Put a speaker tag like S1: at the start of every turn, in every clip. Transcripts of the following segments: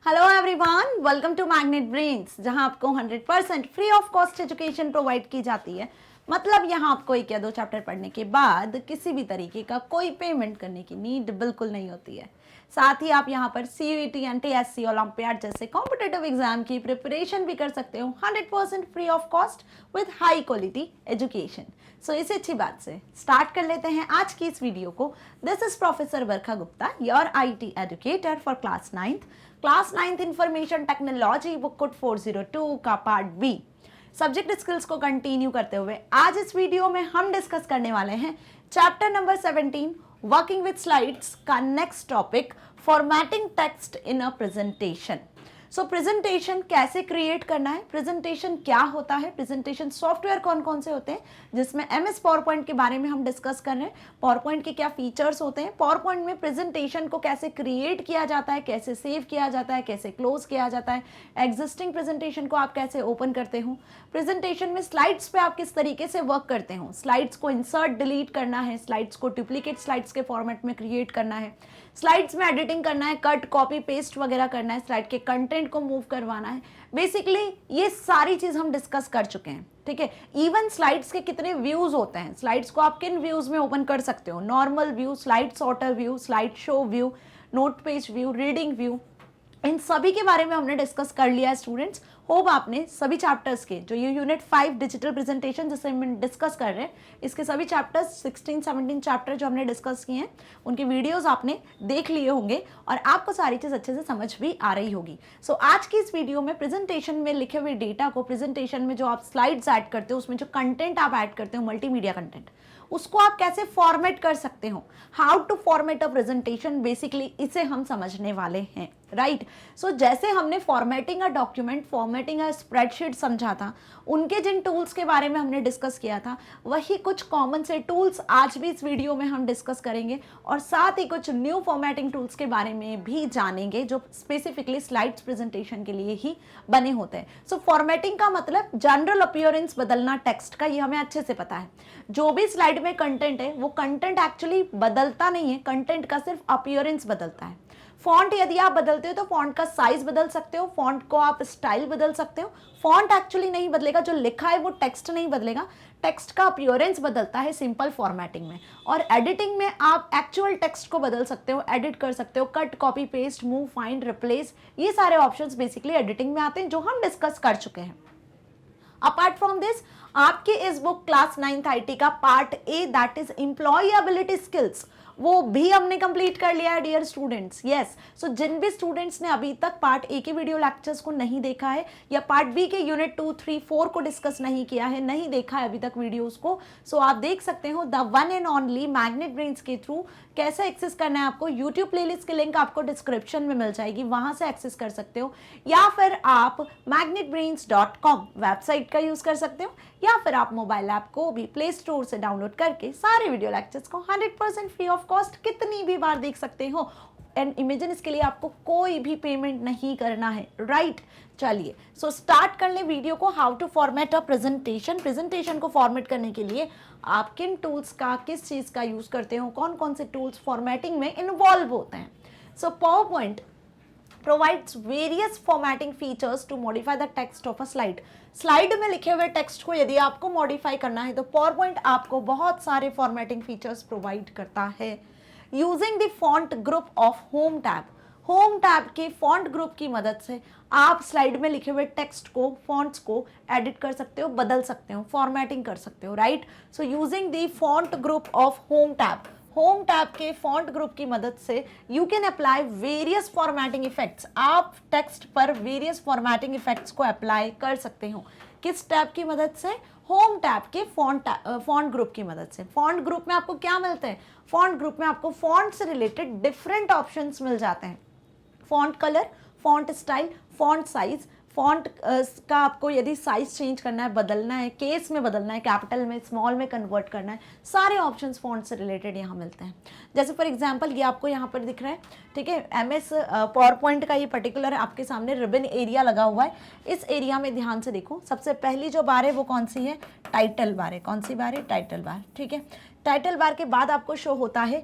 S1: Hello everyone, welcome to Magnet Brains, जहां आपको 100% free of cost education provide की जाती है। मतलब यहाँ आपको एक या दो चैप्टर पढ़ने के बाद किसी भी तरीके का कोई पेमेंट करने की नीड बिल्कुल नहीं होती है। साथ ही आप यहाँ पर सीयूईटी, एनटीएससी, ओलंपियाड जैसे कॉम्पिटिटिव एग्जाम की प्रिपरेशन भी कर सकते हो 100% free of cost with high quality education. So इस अच्छी बात से स्टार्ट कर लेते हैं आज की इस वीडियो को। This is professor Varsha Gupta, your IT educator for class 9th information technology book code 402 का पार्ट बी सब्जेक्ट स्किल्स को कंटिन्यू करते हुए आज इस वीडियो में हम डिस्कस करने वाले हैं chapter number 17 working with slides का next topic formatting text in a presentation. So presentation कैसे क्रिएट करना है, प्रेजेंटेशन क्या होता है, प्रेजेंटेशन सॉफ्टवेयर कौन कौन से होते हैं, जिसमें एमएस पावर पॉइंट के बारे में हम डिस्कस कर रहे हैं। पावर पॉइंट के क्या फीचर्स होते हैं, पावर पॉइंट में प्रेजेंटेशन को कैसे क्रिएट किया जाता है, कैसे सेव किया जाता है, कैसे क्लोज किया जाता है, एग्जिस्टिंग प्रेजेंटेशन को आप कैसे ओपन करते हो, प्रेजेंटेशन में स्लाइड्स पे आप किस तरीके से वर्क करते हो, स्लाइड्स को इंसर्ट डिलीट करना है, स्लाइड्स को डुप्लीकेट स्लाइड्स के फॉर्मेट में क्रिएट करना है, स्लाइड्स में एडिटिंग करना है, कट कॉपी पेस्ट वगैरह करना है, स्लाइड के कंटेंट को मूव करवाना है। बेसिकली ये सारी चीज हम डिस्कस कर चुके हैं, ठीक है। इवन स्लाइड्स के कितने व्यूज होते हैं, स्लाइड्स को आप किन व्यूज में ओपन कर सकते हो, normal view, slide sorter view, slide show view, note page view, reading view, इन सभी के बारे में हमने डिस्कस कर लिया है स्टूडेंट्स। होप आपने सभी चैप्टर्स के जो ये यूनिट 5 डिजिटल प्रेजेंटेशन जिसे हम डिस्कस कर रहे हैं, इसके सभी चैप्टर्स 16-17 चैप्टर जो हमने डिस्कस किए हैं उनके वीडियोस आपने देख लिए होंगे और आपको सारी चीज़ अच्छे से समझ भी आ रही होगी। सो आज की इस वीडियो में प्रेजेंटेशन में लिखे हुए डेटा को, प्रेजेंटेशन में जो आप स्लाइड्स ऐड करते हो, उसमें जो कंटेंट आप ऐड करते हो, मल्टीमीडिया कंटेंट, उसको आप कैसे फॉर्मेट कर सकते हो, how to format a presentation, basically इसे हम समझने वाले हैं, राइट। सो जैसे हमने formatting a document, formatting a spreadsheet समझा था, उनके जिन टूल्स के बारे में हमने डिस्कस किया था, वही कुछ कॉमन से टूल्स आज भी इस वीडियो में हम डिस्कस करेंगे और साथ ही कुछ न्यू फॉर्मेटिंग टूल्स के बारे में भी जानेंगे जो स्पेसिफिकली स्लाइड्स प्रेजेंटेशन के लिए ही बने होते हैं। सो फॉर्मेटिंग का मतलब जनरल अपीयरेंस बदलना टेक्स्ट का, ये हमें अच्छे से पता है। जो भी स्लाइड में कंटेंट है वो कंटेंट एक्चुअली बदलता नहीं है, कंटेंट का सिर्फ अपीयरेंस बदलता है। फॉन्ट यदि आप बदलते हो तो फॉन्ट का साइज बदल सकते हो, फॉन्ट को आप स्टाइल बदल सकते हो, फॉन्ट एक्चुअली नहीं बदलेगा, जो लिखा है वो टेक्स्ट नहीं बदलेगा, टेक्स्ट का अपीयरेंस बदलता है सिंपल फॉर्मेटिंग में। और एडिटिंग में आप एक्चुअल टेक्स्ट को बदल सकते हो, एडिट कर सकते हो, cut, copy, paste, move, find, replace, ये सारे ऑप्शंस बेसिकली एडिटिंग में आते हैं जो हम डिस्कस कर चुके हैं। अपार्ट फ्रॉम दिस, आपके इस बुक क्लास 9th आईटी का part A, that is employability skills, वो भी हमने कंप्लीट कर लिया है डियर स्टूडेंट्स। यस, सो जिन भी स्टूडेंट्स ने अभी तक पार्ट ए के वीडियो लेक्चर्स को नहीं देखा है या पार्ट बी के यूनिट 2, 3, 4 को डिस्कस नहीं किया है, नहीं देखा है अभी तक वीडियोस को, सो आप देख सकते हो the one and only magnet brains के थ्रू। कैसे एक्सेस करना है आपको, यूट्यूब प्लेलिस्ट की लिंक आपको डिस्क्रिप्शन में मिल जाएगी, वहां से एक्सेस कर सकते हो, या फिर आप magnetbrains.com वेबसाइट का यूज कर सकते हो, या फिर आप मोबाइल ऐप को भी प्ले स्टोर से डाउनलोड करके सारे वीडियो लेक्चर्स को 100% फ्री ऑफ कॉस्ट कितनी भी बार देख सकते हो। एंड इमेजिन इसके लिए आपको कोई भी पेमेंट नहीं करना है, राइट। चलिए, सो स्टार्ट कर ले वीडियो को। How to format a presentation, presentation को फॉर्मेट करने के लिए आप किन टूल्स का, किस चीज का यूज करते हो, कौन कौन से टूल्स फॉर्मेटिंग में इन्वॉल्व होते हैं। So power point provides various formatting features to modify the text of a slide. Slide में लिखे हुए टेक्स्ट को यदि आपको मॉडिफाई करना है तो पावरपॉइंट आपको बहुत सारे फॉर्मेटिंग फीचर्स प्रोवाइड करता है। Using the font group of home tab, home tab के फॉन्ट ग्रुप की मदद से आप स्लाइड में लिखे हुए टेक्स्ट को, फॉन्ट्स को एडिट कर सकते हो, बदल सकते हो, फॉर्मेटिंग कर सकते हो, right. So using the font group of home tab, home tab के फॉन्ट ग्रुप की मदद से you can apply various formatting effects, आप टेक्स्ट पर वेरियस फॉर्मेटिंग इफेक्ट्स को अप्लाई कर सकते हो। किस टैब की मदद से, होम टैब के फॉन्ट ग्रुप की मदद से। फॉन्ट ग्रुप में आपको क्या मिलते हैं, फॉन्ट ग्रुप में आपको फॉन्ट से रिलेटेड डिफरेंट ऑप्शंस मिल जाते हैं, font colour, font style, font size, font का आपको यदि साइज चेंज करना है, बदलना है, केस में बदलना है, कैपिटल में, स्मॉल में कन्वर्ट करना है, सारे ऑप्शंस फॉन्ट से रिलेटेड यहाँ मिलते हैं। जैसे फॉर एग्जांपल ये आपको यहाँ पर दिख रहा है, ठीक है, एमएस पावर पॉइंट का ये पर्टिकुलर आपके सामने रिबन एरिया लगा हुआ है। इस एरिया में ध्यान से देखो, सबसे पहली जो बार है वो कौन सी है, टाइटल बार है। कौन सी बार है, टाइटल बार, ठीक है। टाइटल बार के बाद आपको शो होता है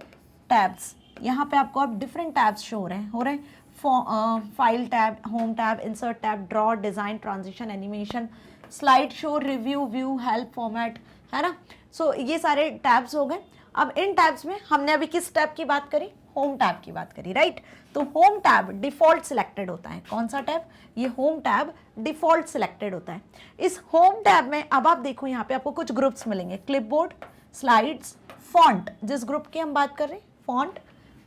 S1: टैब्स, यहाँ पे आपको अब डिफरेंट टैब्स शो हो रहे हैं, file tab, home tab, insert tab, draw, design, transition, animation, slide show, review, view, help, format, है ना। सो ये सारे टैब्स हो गए। अब इन टैब्स में हमने अभी किस टैब की बात करी, होम टैब की बात करी, राइट। तो होम टैब डिफॉल्ट सिलेक्टेड होता है। कौन सा टैब, ये होम टैब डिफॉल्ट सिलेक्टेड होता है। इस होम टैब में अब आप देखो यहाँ पे आपको कुछ ग्रुप्स मिलेंगे, क्लिपबोर्ड, स्लाइड्स, फॉन्ट, जिस ग्रुप की हम बात कर रहे हैं, font,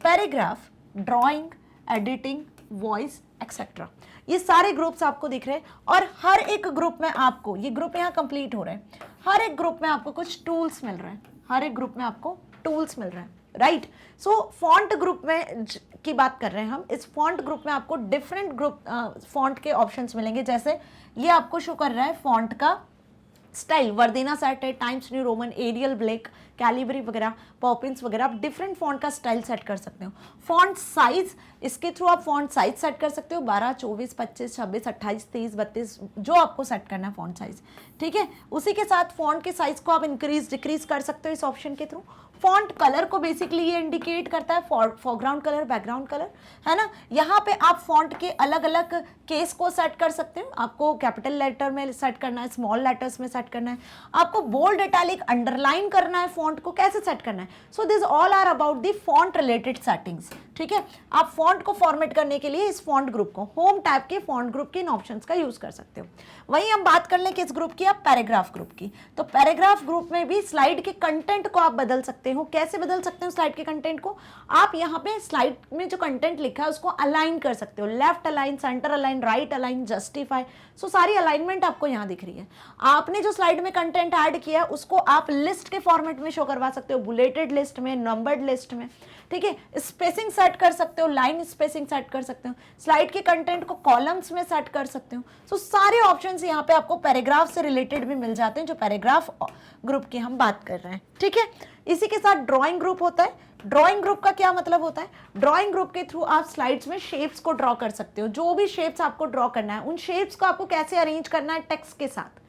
S1: paragraph, drawing, editing, voice, etcetera, ये सारे ग्रुप्स आपको दिख रहे हैं। और हर एक ग्रुप में आपको, ये ग्रुप यहाँ कंप्लीट हो रहे हैं, हर एक ग्रुप में आपको कुछ टूल्स मिल रहे हैं, हर एक ग्रुप में आपको टूल्स मिल रहे हैं, राइट। सो फॉन्ट ग्रुप में की बात कर रहे हैं हम। इस फॉन्ट ग्रुप में आपको डिफरेंट ग्रुप फॉन्ट के ऑप्शंस मिलेंगे। जैसे ये आपको शो कर रहा है फॉन्ट का स्टाइल, वर्दीना सेट है, Times New Roman, Arial Black, Calibri वगैरह, पॉपिंस वगैरह, आप डिफरेंट फॉन्ट का स्टाइल सेट कर सकते हो। फॉन्ट साइज, इसके थ्रू आप फॉन्ट साइज सेट कर सकते हो, 12, 24, 25, 26, 28, 30, 32, जो आपको सेट करना है फॉन्ट साइज, ठीक है। उसी के साथ फॉन्ट के साइज को आप इंक्रीज डिक्रीज कर सकते हो इस ऑप्शन के थ्रू। फॉन्ट कलर को बेसिकली ये इंडिकेट करता है, फोरग्राउंड कलर, बैकग्राउंड कलर, है ना। यहाँ पे आप फॉन्ट के अलग अलग केस को सेट कर सकते हो। आपको कैपिटल लेटर में सेट करना है, स्मॉल लेटर्स में सेट करना है, आपको बोल्ड, इटैलिक, अंडरलाइन करना है, फॉन्ट को कैसे सेट करना है। So this all are about the font related settings, ठीक है। आप फॉन्ट को फॉर्मेट करने के लिए इस फॉन्ट ग्रुप को, होम टैब के फॉन्ट ग्रुप के इन ऑप्शंस का यूज कर सकते हो। वहीं हम बात कर लें किस ग्रुप की, आप पैराग्राफ ग्रुप की। तो पैराग्राफ ग्रुप में भी स्लाइड के कंटेंट को आप बदल सकते हो। कैसे बदल सकते हो स्लाइड के कंटेंट को, आप यहाँ पे स्लाइड में जो कंटेंट लिखा है उसको अलाइन कर सकते हो, left align, centre align, right align, justify. So सारी अलाइनमेंट आपको यहाँ दिख रही है। आपने जो स्लाइड में कंटेंट ऐड किया उसको आप लिस्ट के फॉर्मेट में शो करवा सकते हो, बुलेटेड लिस्ट में, नंबर्ड लिस्ट में, ठीक है। स्पेसिंग सेट कर सकते हो, लाइन स्पेसिंग सेट कर सकते हो, स्लाइड के कंटेंट को कॉलम्स में सेट कर सकते हो। सो सारे ऑप्शंस यहाँ पे आपको पैराग्राफ से रिलेटेड भी मिल जाते हैं, जो पैराग्राफ ग्रुप की हम बात कर रहे हैं, ठीक है। इसी के साथ ड्राइंग ग्रुप होता है। ड्राइंग ग्रुप का क्या मतलब होता है, ड्राइंग ग्रुप के थ्रू आप स्लाइड्स में शेप्स को ड्रॉ कर सकते हो। जो भी शेप्स आपको ड्रॉ करना है, उन शेप्स को आपको कैसे अरेंज करना है, टेक्स्ट के साथ।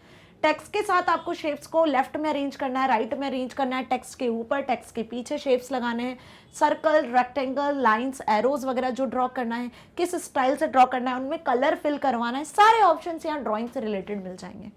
S1: टेक्स्ट के साथ आपको शेप्स को लेफ्ट में अरेंज करना है, राइट में अरेंज करना है, टेक्स्ट के ऊपर, टेक्स्ट के पीछे शेप्स लगाने हैं, सर्कल, रेक्टेंगल, लाइंस, एरोज वगैरह जो ड्रॉ करना है, किस स्टाइल से ड्रॉ करना है, उनमें कलर फिल करवाना है, सारे ऑप्शंस यहाँ ड्राइंग से रिलेटेड मिल जाएंगे,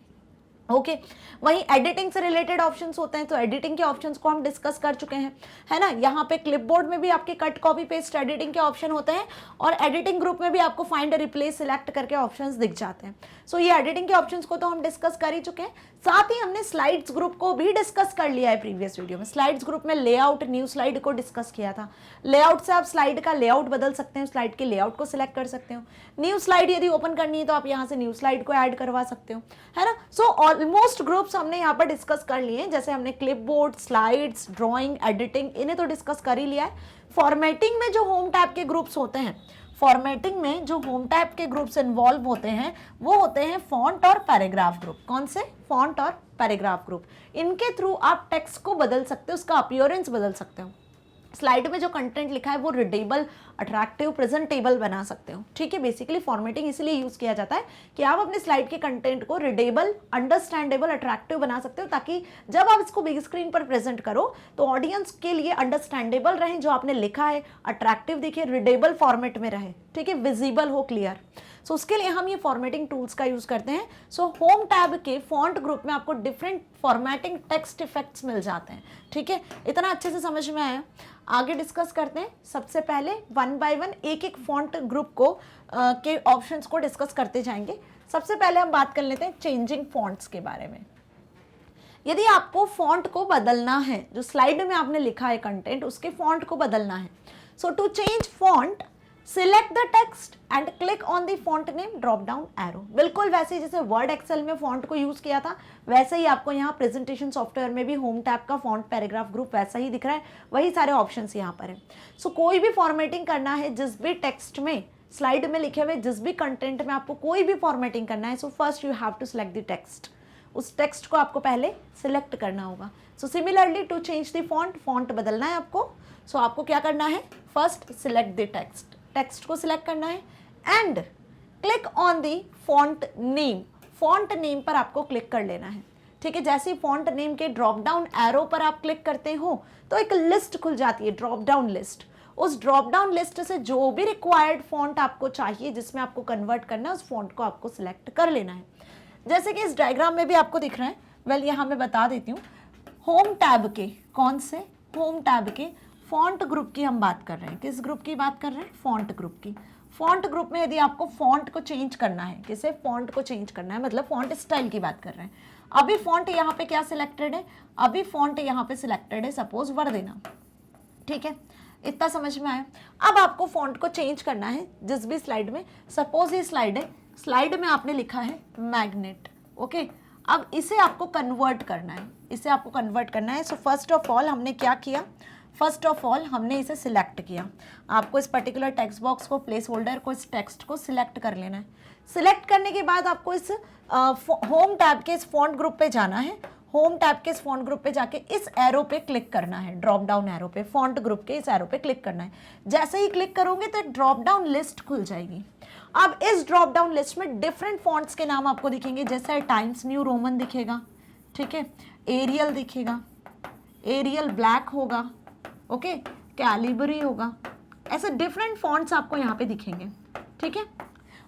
S1: ओके। वहीं एडिटिंग से रिलेटेड ऑप्शंस होते हैं, तो एडिटिंग के ऑप्शंस को हम डिस्कस कर चुके हैं, है ना। यहाँ पे क्लिपबोर्ड में भी आपके कट, कॉपी, पेस्ट एडिटिंग के ऑप्शन होते हैं, और एडिटिंग ग्रुप में भी आपको फाइंड, रिप्लेस, सिलेक्ट करके ऑप्शंस दिख जाते हैं। सो ये एडिटिंग के ऑप्शंस को तो हम डिस्कस कर ही चुके हैं। साथ ही हमने स्लाइड्स ग्रुप को भी डिस्कस कर लिया है प्रीवियस वीडियो में। स्लाइड्स ग्रुप में लेआउट, न्यू स्लाइड को डिस्कस किया था। लेआउट से आप स्लाइड का लेआउट बदल सकते हो, स्लाइड के लेआउट को सिलेक्ट कर सकते हो। न्यू स्लाइड यदि ओपन करनी है तो आप यहाँ से न्यू स्लाइड को ऐड करवा सकते हो, है ना। सो ऑलमोस्ट ग्रुप्स हमने यहाँ पर डिस्कस कर लिए हैं। जैसे हमने क्लिपबोर्ड, स्लाइड्स, ड्राइंग, एडिटिंग, इन्हें तो डिस्कस कर ही लिया है। फॉर्मेटिंग में जो होम टैब के ग्रुप्स होते हैं, फॉर्मेटिंग में जो होम टैब के ग्रुप्स इन्वॉल्व होते हैं वो होते हैं फॉन्ट और पैराग्राफ ग्रुप। कौन से, फॉन्ट और पैराग्राफ ग्रुप। इनके थ्रू आप टेक्स्ट को बदल सकते हो, उसका अपीयरेंस बदल सकते हो। स्लाइड में जो कंटेंट लिखा है वो रीडेबल, अट्रैक्टिव, प्रेजेंटेबल बना सकते हो, ठीक है। बेसिकली फॉर्मेटिंग इसलिए यूज किया जाता है कि आप अपने स्लाइड के कंटेंट को रीडेबल, अंडरस्टैंडेबल, अट्रैक्टिव बना सकते हो, ताकि जब आप इसको बिग स्क्रीन पर प्रेजेंट करो तो ऑडियंस के लिए अंडरस्टैंडेबल रहे, जो आपने लिखा है अट्रैक्टिव दिखे, रीडेबल फॉर्मेट में रहे, ठीक है, विजिबल हो, क्लियर। सो उसके लिए हम ये फॉर्मेटिंग टूल्स का यूज करते हैं। सो होम टैब के फॉन्ट ग्रुप में आपको डिफरेंट फॉर्मेटिंग टेक्स्ट इफेक्ट्स मिल जाते हैं, ठीक है। इतना अच्छे से समझ में आया, आगे डिस्कस करते हैं। सबसे पहले वन बाय वन एक एक फॉन्ट ग्रुप को के ऑप्शंस को डिस्कस करते जाएंगे। सबसे पहले हम बात कर लेते हैं चेंजिंग फॉन्ट्स के बारे में। यदि आपको फॉन्ट को बदलना है, जो स्लाइड में आपने लिखा है कंटेंट, उसके फॉन्ट को बदलना है, so to change font select the text and click on the font name, drop down arrow. बिल्कुल वैसे ही जैसे वर्ड एक्सेल में फॉन्ट को यूज किया था, वैसे ही आपको यहाँ प्रेजेंटेशन सॉफ्टवेयर में भी होम टैब का फॉन्ट पैराग्राफ ग्रुप वैसा ही दिख रहा है, वही सारे ऑप्शंस यहाँ पर है। सो कोई भी फॉर्मेटिंग करना है, जिस भी टेक्स्ट में, स्लाइड में लिखे हुए जिस भी कंटेंट में आपको कोई भी फॉर्मेटिंग करना है, so first you have to select the text. उस टेक्स्ट को आपको पहले सिलेक्ट करना होगा। So similarly to change the font, font बदलना है आपको, सो आपको क्या करना है, first select the text, text को सिलेक्ट करना है and click on the font name, font name पर आपको क्लिक कर लेना है, ठीक है। जैसे ही फॉन्ट नेम के ड्रॉप डाउन एरो पर आप क्लिक करते हो तो एक लिस्ट खुल जाती है, ड्रॉप डाउन लिस्ट। उस ड्रॉप डाउन लिस्ट से जो भी रिक्वायर्ड फॉन्ट आपको चाहिए जिसमें आपको कन्वर्ट करना है, उस फॉन्ट को आपको सिलेक्ट कर लेना है। जैसे कि इस डायग्राम में भी आपको दिख रहा है, वेल यहाँ मैं बता देती हूँ। होम टैब के, कौन से होम टैब के फॉन्ट ग्रुप की हम बात कर रहे हैं। किस ग्रुप की बात कर रहे हैं? फॉन्ट ग्रुप की। फॉन्ट ग्रुप में यदि आपको फॉन्ट को चेंज करना है, किसे? फॉन्ट को चेंज करना है, मतलब फॉन्ट स्टाइल की बात कर रहे हैं। अभी फॉन्ट यहाँ पे क्या सिलेक्टेड है? अभी फॉन्ट यहाँ पे सिलेक्टेड है सपोज वर्देना, ठीक है, इतना समझ में आया। अब आपको फॉन्ट को चेंज करना है जिस भी स्लाइड में, सपोज ये स्लाइड है, स्लाइड में आपने लिखा है मैग्नेट, ओके। अब इसे आपको कन्वर्ट करना है, इसे आपको कन्वर्ट करना है। सो फर्स्ट ऑफ ऑल हमने क्या किया? फर्स्ट ऑफ ऑल हमने इसे सिलेक्ट किया। आपको इस पर्टिकुलर टेक्स्ट बॉक्स को, प्लेस होल्डर को, इस टेक्स्ट को सिलेक्ट कर लेना है। सिलेक्ट करने के बाद आपको इस होम टैब के इस फॉन्ट ग्रुप पे जाना है। होम टैब के इस फॉन्ट ग्रुप पे जाके इस एरो पे क्लिक करना है, ड्रॉप डाउन एरो पे, फॉन्ट ग्रुप के इस एरो पे क्लिक करना है। जैसे ही क्लिक करोगे तो ड्रॉप डाउन लिस्ट खुल जाएगी। अब इस ड्रॉप डाउन लिस्ट में डिफरेंट फॉन्ट्स के नाम आपको दिखेंगे, जैसे टाइम्स न्यू रोमन दिखेगा, ठीक है, एरियल दिखेगा, एरियल ब्लैक होगा, ओके, कैलिबरी होगा, ऐसे डिफरेंट फॉन्ट्स आपको यहाँ पे दिखेंगे, ठीक है।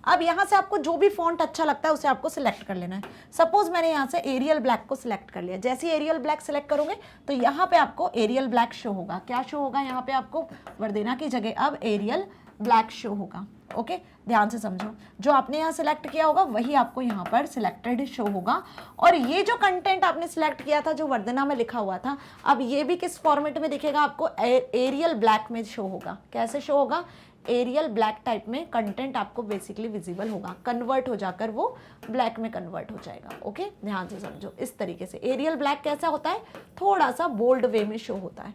S1: अब यहाँ से आपको जो भी फॉन्ट अच्छा लगता है उसे आपको सिलेक्ट कर लेना है। सपोज मैंने यहाँ से एरियल ब्लैक को सिलेक्ट कर लिया। जैसे ही एरियल ब्लैक सिलेक्ट करोगे तो यहाँ पे आपको एरियल ब्लैक शो होगा। क्या शो होगा? यहाँ पे आपको वर्देना की जगह अब एरियल ब्लैक शो होगा, ओके। ध्यान से समझो, जो आपने यहाँ सिलेक्ट किया होगा वही आपको यहाँ पर सिलेक्टेड शो होगा। और ये जो कंटेंट आपने सिलेक्ट किया था जो वर्देना में लिखा हुआ था, अब ये भी किस फॉर्मेट में दिखेगा? आपको एरियल ब्लैक में शो होगा। कैसे शो होगा? एरियल ब्लैक टाइप में कंटेंट आपको बेसिकली विजिबल होगा, कन्वर्ट हो जाकर वो ब्लैक में कन्वर्ट हो जाएगा, ओके। ध्यान से समझो, इस तरीके से एरियल ब्लैक कैसा होता है? थोड़ा सा बोल्ड वे में शो होता है,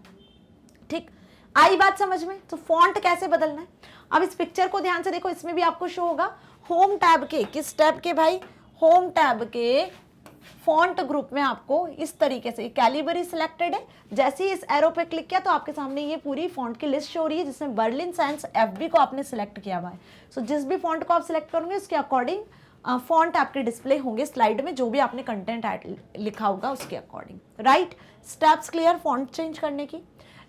S1: ठीक। आई बात समझ में? तो फॉन्ट कैसे बदलना है? अब इस पिक्चर को ध्यान से देखो, इसमें भी आपको शो होगा होम टैब के, किस टैब के भाई? होम टैब के फॉन्ट ग्रुप में आपको इस तरीके से कैलिबरी सिलेक्टेड है। जैसे ही इस एरो पे क्लिक किया तो आपके सामने ये पूरी फॉन्ट की लिस्ट शो हो रही है, जिसमें बर्लिन साइंस एफबी को आपने सिलेक्ट किया हुआ है। सो जिस भी फॉन्ट को आप सिलेक्ट करोगे उसके अकॉर्डिंग फॉन्ट आपके डिस्प्ले होंगे स्लाइड में, जो भी आपने कंटेंट लिखा होगा उसके according, right. Steps clear font change करने की।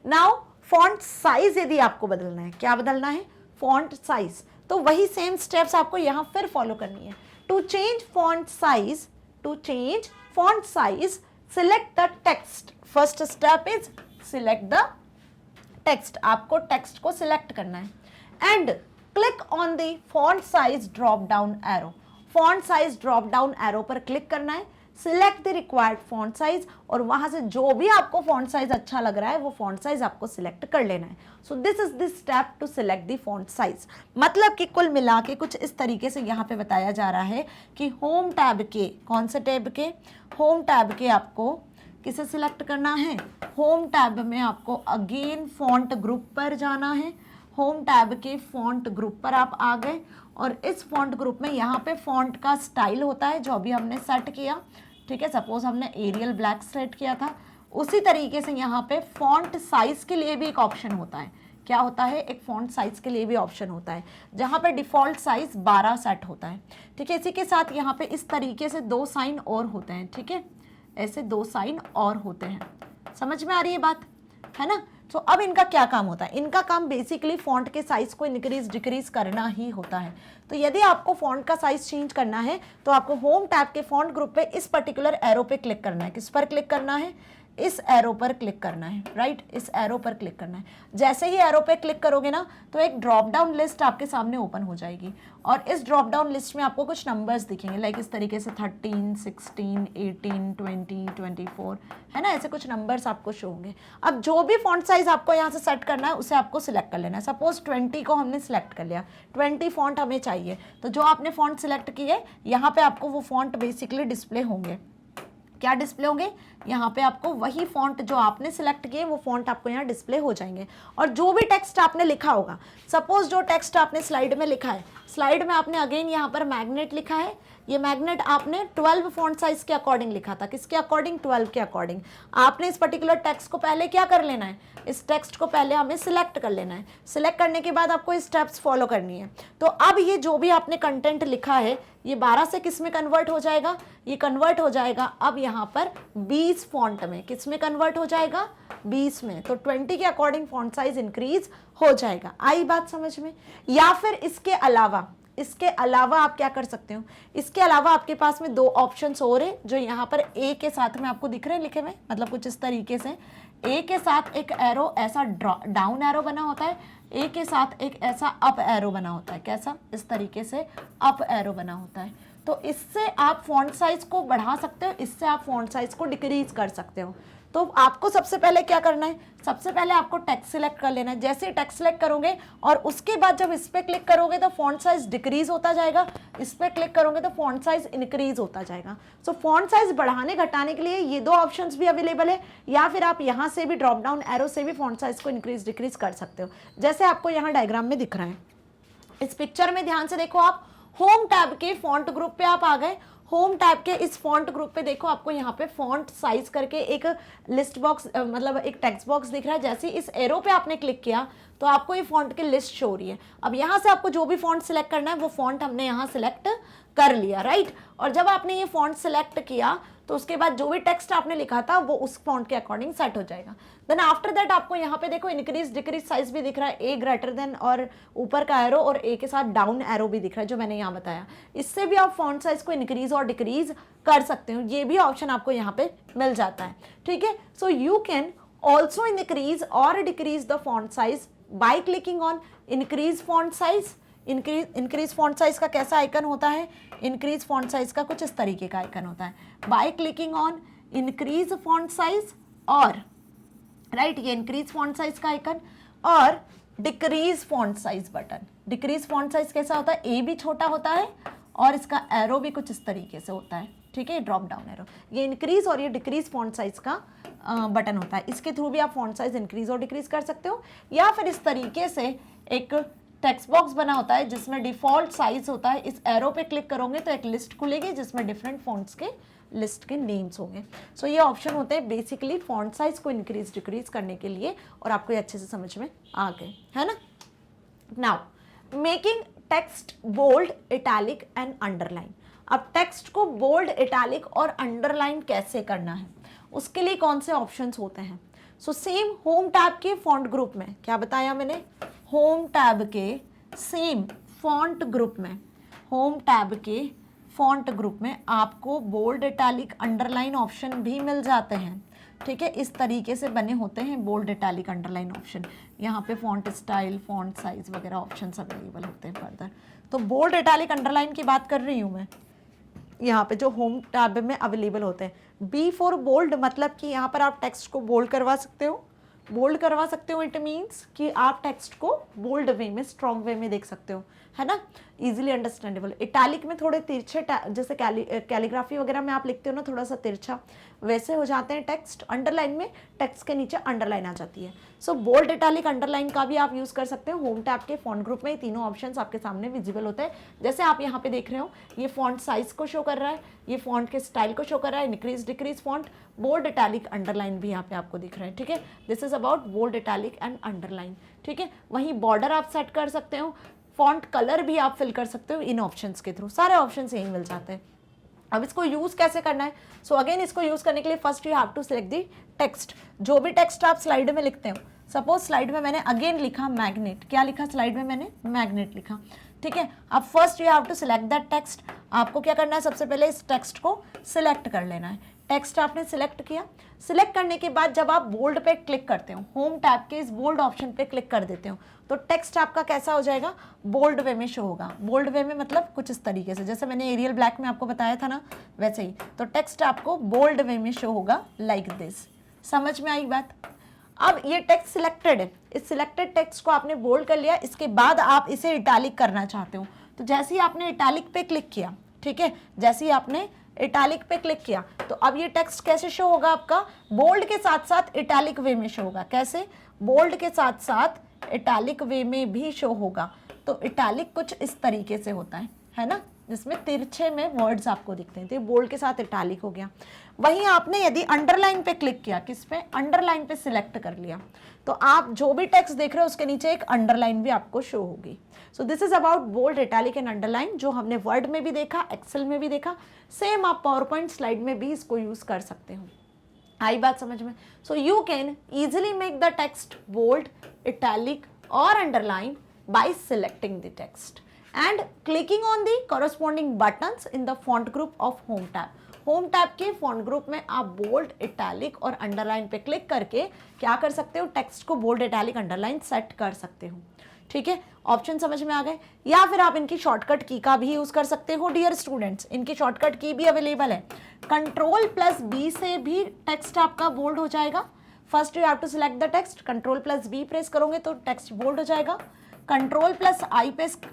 S1: नाउ फॉन्ट साइज यदि आपको बदलना है, क्या बदलना है? Font size. तो वही सेम स्टेप्स आपको यहाँ फिर फॉलो करनी है। To change font size, to change font size, select the text. First step is select the text. आपको टेक्स्ट को सिलेक्ट करना है and click on the font size drop down arrow. font size drop down arrow पर click करना है, select the required font size और वहां से जो भी आपको फॉन्ट साइज अच्छा लग रहा है वो फॉन्ट साइज आपको सिलेक्ट कर लेना है। So this is the step to select the font size. मतलब कि कुल मिला के कुछ इस तरीके से यहाँ पे बताया जा रहा है कि होम टैब के, कौन से टैब के? होम टैब के आपको किसे सिलेक्ट करना है? होम टैब में आपको अगेन फॉन्ट ग्रुप पर जाना है। होम टैब के फॉन्ट ग्रुप पर आप आ गए और इस फॉन्ट ग्रुप में यहाँ पे फॉन्ट का स्टाइल होता है जो अभी हमने सेट किया, ठीक है। सपोज हमने एरियल ब्लैक सेट किया था, उसी तरीके से यहाँ पे फॉन्ट साइज के लिए भी एक ऑप्शन होता है। क्या होता है? एक फॉन्ट साइज के लिए भी ऑप्शन होता है, जहाँ पे डिफॉल्ट साइज 12 सेट होता है, ठीक है। इसी के साथ यहाँ पे इस तरीके से 2 साइन और होते हैं, ठीक है, ऐसे 2 साइन और होते हैं। समझ में आ रही है बात, है ना? तो अब इनका क्या काम होता है? इनका काम बेसिकली फॉन्ट के साइज को इंक्रीज डिक्रीज करना ही होता है। तो यदि आपको फॉन्ट का साइज चेंज करना है तो आपको होम टैब के फॉन्ट ग्रुप पे इस पर्टिकुलर एरो पे क्लिक करना है। किस पर क्लिक करना है? इस एरो पर क्लिक करना है, राइट, इस एरो पर क्लिक करना है। जैसे ही एरो पे क्लिक करोगे ना तो एक ड्रॉप डाउन लिस्ट आपके सामने ओपन हो जाएगी और इस ड्रॉप डाउन लिस्ट में आपको कुछ नंबर्स दिखेंगे, लाइक इस तरीके से 13, 16, 18, 20, 24, है ना, ऐसे कुछ नंबर्स आपको शो होंगे। अब जो भी फॉन्ट साइज आपको यहाँ से सेट करना है उसे आपको सिलेक्ट कर लेना है। सपोज 20 को हमने सिलेक्ट कर लिया, 20 फॉन्ट हमें चाहिए, तो जो आपने फॉन्ट सिलेक्ट किए यहाँ पे आपको वो फॉन्ट बेसिकली डिस्प्ले होंगे। क्या डिस्प्ले होंगे? यहाँ पे आपको वही फॉन्ट जो आपने सिलेक्ट किए वो फॉन्ट आपको यहाँ डिस्प्ले हो जाएंगे। और जो भी टेक्स्ट आपने लिखा होगा, सपोज जो टेक्स्ट आपने स्लाइड में लिखा है, स्लाइड में आपने अगेन यहाँ पर मैग्नेट लिखा है, ये मैग्नेट आपने 12 फॉन्ट साइज के अकॉर्डिंग लिखा था। किसके अकॉर्डिंग? 12 के अकॉर्डिंग। आपने इस पर्टिकुलर टेक्स्ट को पहले क्या कर लेना है? इस टेक्स्ट को पहले हमें सिलेक्ट कर लेना है। सिलेक्ट करने के बाद आपको स्टेप्स फॉलो करनी है। तो अब ये जो भी आपने कंटेंट लिखा है ये 12 से किस में कन्वर्ट हो जाएगा? ये कन्वर्ट हो जाएगा अब यहाँ पर 20 20 फॉन्ट में, किस में कन्वर्ट हो जाएगा, 20 में, तो 20 के अकॉर्डिंग फॉन्ट साइज इंक्रीज हो जाएगा। आई बात समझ में? या फिर इसके अलावा आप क्या कर सकते हो, इसके अलावा आपके पास में 2 ऑप्शंस और है जो यहाँ पर ए के साथ में आपको दिख रहे हैं लिखे हुए, मतलब कुछ इस तरीके से ए के साथ एक एरो ऐसा डाउन एरो बना होता है, ए के साथ एक ऐसा अप एरो बना होता है, कैसा, इस तरीके से अप एरो बना होता है। तो इससे आप फॉन्ट साइज को बढ़ा सकते हो, इससे आप फॉन्ट साइज को डिक्रीज कर सकते हो। तो आपको सबसे पहले क्या करना है, सबसे पहले आपको टेक्स्ट सिलेक्ट कर लेना है। जैसे ही टेक्स्ट सिलेक्ट करोगे और उसके बाद जब इस पे क्लिक करोगे तो फॉन्ट साइज डिक्रीज होता जाएगा, इस पे क्लिक करोगे तो फॉन्ट साइज इंक्रीज होता जाएगा। सो फॉन्ट साइज बढ़ाने घटाने के लिए ये 2 ऑप्शंस भी अवेलेबल है, या फिर आप यहाँ से भी ड्रॉप डाउन एरो से भी फॉन्ट साइज को इंक्रीज डिक्रीज कर सकते हो, जैसे आपको यहाँ डायग्राम में दिख रहा है। इस पिक्चर में ध्यान से देखो, आप होम टैब के फॉन्ट ग्रुप पे आप आ गए। होम टैब के इस फॉन्ट ग्रुप पे देखो, आपको यहाँ पे फॉन्ट साइज करके एक लिस्ट बॉक्स मतलब एक टेक्स्ट बॉक्स दिख रहा है। जैसे ही इस एरो पे आपने क्लिक किया तो आपको ये फॉन्ट की लिस्ट शो हो रही है। अब यहाँ से आपको जो भी फॉन्ट सिलेक्ट करना है वो फॉन्ट हमने यहाँ सिलेक्ट कर लिया, राइट। और जब आपने ये फॉन्ट सिलेक्ट किया तो उसके बाद जो भी टेक्स्ट आपने लिखा था वो उस फॉन्ट के अकॉर्डिंग सेट हो जाएगा। देन आफ्टर दैट आपको यहाँ पे देखो इंक्रीज डिक्रीज साइज भी दिख रहा है, ए ग्रेटर देन और ऊपर का एरो और ए के साथ डाउन एरो भी दिख रहा है जो मैंने यहाँ बताया। इससे भी आप फॉन्ट साइज को इंक्रीज और डिक्रीज कर सकते हो, ये भी ऑप्शन आपको यहाँ पे मिल जाता है, ठीक है। So you can also increase और decrease the font size by clicking on increase font size. Increase font size का कैसा आइकन होता है, इंक्रीज फॉन्ट साइज का कुछ इस तरीके का आइकन होता है। Bye clicking on increase font size और राइट, ये इंक्रीज फॉन्ट साइज का आइकन और decrease font size button. Decrease font size कैसा होता है, ए भी छोटा होता है और इसका एरो भी कुछ इस तरीके से होता है, ठीक है, ड्रॉप डाउन एरो। ये इंक्रीज और ये डिक्रीज फॉन्ट साइज का बटन होता है, इसके थ्रू भी आप फॉन्ट साइज इंक्रीज और डिक्रीज कर सकते हो। या फिर इस तरीके से एक टेक्स्ट बॉक्स बना होता है जिसमें डिफॉल्ट साइज होता है, इस एरो पे क्लिक करोगे तो एक लिस्ट खुलेगी जिसमें डिफरेंट फॉन्ट्स के लिस्ट के नेम्स होंगे। सो ये ऑप्शन होते हैं बेसिकली फॉन्ट साइज को इंक्रीज डिक्रीज करने के लिए, और आपको ये अच्छे से समझ में आ गए, है ना। Now making text bold, italic and underline. अब टेक्स्ट को बोल्ड, इटैलिक और अंडरलाइन कैसे करना है, उसके लिए कौन से ऑप्शंस होते हैं। सो सेम होम टैब के फॉन्ट ग्रुप में, क्या बताया मैंने, होम टैब के सेम फॉन्ट ग्रुप में, होम टैब के फॉन्ट ग्रुप में आपको बोल्ड, इटैलिक, अंडरलाइन ऑप्शन भी मिल जाते हैं, ठीक है। इस तरीके से बने होते हैं बोल्ड, इटैलिक, अंडरलाइन ऑप्शन। यहाँ पे फॉन्ट स्टाइल, फॉन्ट साइज वगैरह ऑप्शंस अवेलेबल होते हैं फर्दर। तो बोल्ड, इटैलिक, अंडरलाइन की बात कर रही हूँ मैं, यहाँ पे जो होम टैब में अवेलेबल होते हैं। बी फॉर बोल्ड, मतलब कि यहाँ पर आप टेक्स्ट को बोल्ड करवा सकते हो, बोल्ड करवा सकते हो। इट मीन्स कि आप टेक्स्ट को बोल्ड वे में, स्ट्रॉन्ग वे में देख सकते हो, है ना, इजीली अंडरस्टैंडेबल। इटैलिक में थोड़े तिरछे, जैसे कैलीग्राफी वगैरह में आप लिखते हो ना थोड़ा सा तिरछा, वैसे हो जाते हैं टेक्स्ट। अंडरलाइन में टेक्स्ट के नीचे अंडरलाइन आ जाती है। सो बोल्ड, इटैलिक, अंडरलाइन का भी आप यूज कर सकते हो। होम टैब के फॉन्ट ग्रुप में ये तीनों ऑप्शंस आपके सामने विजिबल होते हैं। जैसे आप यहाँ पे देख रहे हो, ये फॉन्ट साइज को शो कर रहा है, ये फॉन्ट के स्टाइल को शो कर रहा है, increase decrease font, bold, italic, underline भी यहाँ पे आपको दिख रहा है, ठीक है। This is about bold, italic and underline, ठीक है। वहीं बॉर्डर आप सेट कर सकते हो, फॉन्ट कलर भी आप फिल कर सकते हो इन ऑप्शंस के थ्रू, सारे ऑप्शंस यही मिल जाते हैं। अब इसको यूज कैसे करना है, सो अगेन इसको यूज करने के लिए first you have to select the text. जो भी टेक्स्ट आप स्लाइड में लिखते हो, सपोज स्लाइड में मैंने अगेन लिखा मैग्नेट, क्या लिखा स्लाइड में मैंने, मैग्नेट लिखा, ठीक है। अब first you have to select that text. आपको क्या करना है, सबसे पहले इस टेक्स्ट को सिलेक्ट कर लेना है। टेक्स्ट आपने सिलेक्ट किया, सिलेक्ट करने के बाद जब आप बोल्ड पे क्लिक करते हो, होम टैब के इस बोल्ड ऑप्शन पे क्लिक कर देते हो, तो टेक्स्ट आपका कैसा हो जाएगा, बोल्ड वे में शो होगा। बोल्ड वे में मतलब कुछ इस तरीके से, जैसे मैंने एरियल ब्लैक में आपको बताया था ना, वैसे ही। तो टेक्स्ट आपको बोल्ड वे में शो होगा लाइक दिस। समझ में आई बात। अब ये टेक्स्ट सिलेक्टेड है, इस सिलेक्टेड टेक्स्ट को आपने बोल्ड कर लिया, इसके बाद आप इसे इटैलिक करना चाहते हो, तो जैसे ही आपने इटैलिक पे क्लिक किया, ठीक है, जैसे ही आपने इटैलिक पे क्लिक किया, तो अब ये टेक्स्ट कैसे शो होगा आपका, बोल्ड के साथ साथ इटैलिक वे में शो होगा। कैसे, बोल्ड के साथ साथ इटैलिक वे में भी शो होगा। तो इटैलिक कुछ इस तरीके से होता है ना, जिसमें तिरछे में वर्ड्स आपको दिखते हैं, तो बोल्ड के साथ इटैलिक हो गया। वहीं आपने यदि अंडरलाइन पे क्लिक किया, किस पे, अंडरलाइन पे सिलेक्ट कर लिया, तो आप जो भी टेक्स्ट देख रहे हो उसके नीचे एक अंडरलाइन भी आपको शो होगी। So this is about bold, italic and underline, जो हमने वर्ड में भी देखा, एक्सेल में भी देखा, सेम आप पावर पॉइंट स्लाइड में भी इसको यूज कर सकते हो। आई बात समझ में? So you can easily make the text bold, italic और underline by selecting the text and clicking on the corresponding buttons in the font group of home tab. Home tab के फॉन्ट ग्रुप में आप bold, italic और underline पे click करके क्या कर सकते हो, टेक्स्ट को बोल्ड, इटैलिक, अंडरलाइन सेट कर सकते हो। ठीक है, ऑप्शन समझ में आ गए। या फिर आप इनकी शॉर्टकट की का भी यूज कर सकते हो डियर स्टूडेंट्स, इनकी शॉर्टकट की भी अवेलेबल है। Ctrl+B से भी टेक्स्ट आपका बोल्ड हो जाएगा। First you have to select the text, Ctrl+B press करोगे तो टेक्स्ट बोल्ड हो जाएगा। Ctrl+I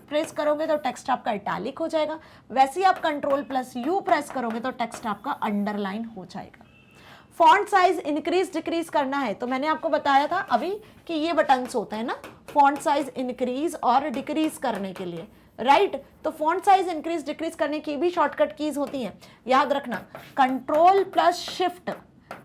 S1: प्रेस करोगे तो टेक्स्ट आपका इटैलिक हो जाएगा। वैसे ही आप Ctrl+U प्रेस करोगे तो टेक्स्ट आपका अंडरलाइन हो जाएगा। फॉन्ट साइज इंक्रीज डिक्रीज करना है तो मैंने आपको बताया था अभी कि ये बटन्स होते हैं ना फॉन्ट साइज इंक्रीज और डिक्रीज करने के लिए, राइट? तो फॉन्ट साइज इंक्रीज डिक्रीज करने की भी शॉर्टकट कीज होती हैं, याद रखना। Ctrl+Shift,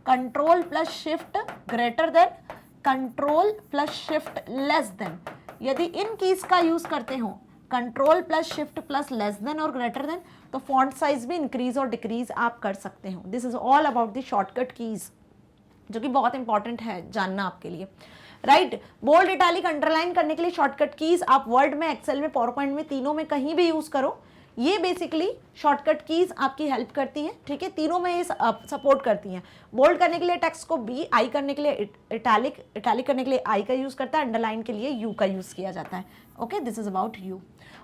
S1: Ctrl+Shift greater than, Ctrl+Shift less than. यदि इन कीज का यूज करते हो Ctrl+Shift+ लेस देन और ग्रेटर देन, तो फॉन्ट साइज भी इंक्रीज और डिक्रीज आप कर सकते हो। This is all about the shortcut keys, जो कि बहुत इंपॉर्टेंट है जानना आपके लिए, राइट? बोल्ड, इटैलिक, अंडरलाइन करने के लिए शॉर्टकट कीज आप वर्ड में, एक्सेल में, पावरपॉइंट में, तीनों में कहीं भी यूज करो। ये बेसिकली शॉर्टकट कीज आपकी हेल्प करती हैं, ठीक है? तीनों में ये सपोर्ट करती हैं। बोल्ड करने के लिए टेक्स्ट को बी, आई करने के लिए इटैलिक, इटैलिक करने के लिए आई का यूज करता है, अंडरलाइन के लिए यू का यूज किया जाता है। Okay, this is about you.